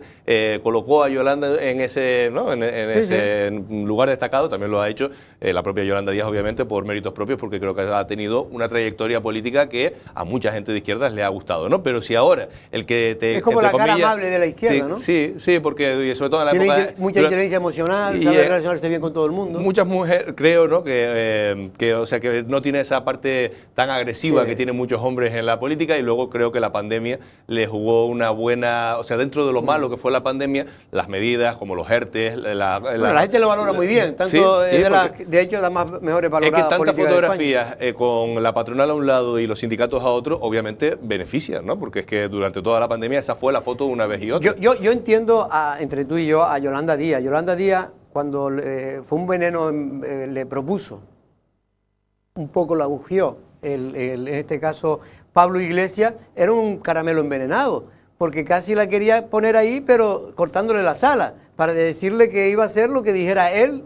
colocó a Yolanda en ese, ¿no? en ese lugar destacado. También lo ha hecho la propia Yolanda Díaz, obviamente, por méritos propios, porque creo que ha tenido una trayectoria política que a mucha gente de izquierdas le ha gustado, ¿no? Pero si ahora el que te...
Es como la cara amable de la izquierda, ¿no?
Sí, porque sobre todo en la época...
Tiene mucha inteligencia emocional, sabe relacionarse bien con todo el mundo.
Muchas mujeres, creo, ¿no? que no tiene esa parte tan agresiva que tienen muchos hombres en la política, y luego creo que la pandemia le jugó una buena... O sea, dentro de lo malo que fue la pandemia, las medidas como los ERTE... la
gente lo valora muy bien, tanto de hecho las mejores valoradas.
Es que tantas fotografías con la patronal a un lado y los sindicatos a otro, obviamente benefician, ¿no? Porque es que durante toda la pandemia esa fue la foto una vez y otra.
Yo entiendo, entre tú y yo, a Yolanda Díaz. Yolanda Díaz, cuando fue un veneno, le propuso, un poco la ungió, en este caso Pablo Iglesias, era un caramelo envenenado, porque casi la quería poner ahí, pero cortándole las alas, para decirle que iba a hacer lo que dijera él.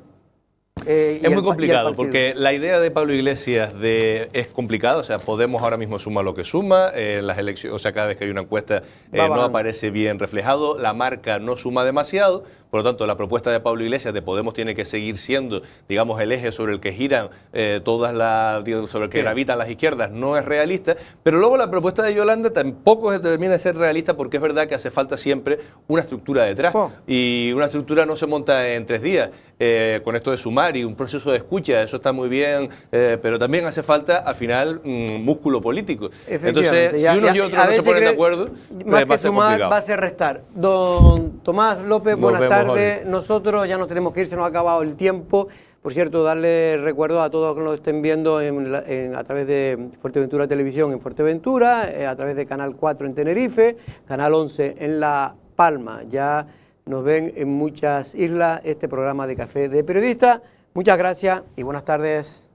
Es muy complicado, porque la idea de Pablo Iglesias es complicada. O sea, Podemos ahora mismo suma lo que suma, las elecciones, o sea, cada vez que hay una encuesta no aparece bien reflejado, la marca no suma demasiado. Por lo tanto, la propuesta de Pablo Iglesias de Podemos tiene que seguir siendo, digamos, el eje sobre el que giran sobre el que gravitan las izquierdas, no es realista. Pero luego la propuesta de Yolanda tampoco termina de ser realista, porque es verdad que hace falta siempre una estructura detrás. Y una estructura no se monta en 3 días. Con esto de sumar y un proceso de escucha, eso está muy bien, pero también hace falta, al final, músculo político. Entonces, si unos y otros no se ponen de acuerdo,
más que sumar, va a ser restar. Don Tomás López, buenas tardes. Nosotros ya nos tenemos que ir, se nos ha acabado el tiempo. Por cierto, darle recuerdo a todos los que nos estén viendo a través de Fuerteventura Televisión en Fuerteventura, a través de Canal 4 en Tenerife, Canal 11 en La Palma. Ya nos ven en muchas islas este programa de Café de Periodista. Muchas gracias y buenas tardes.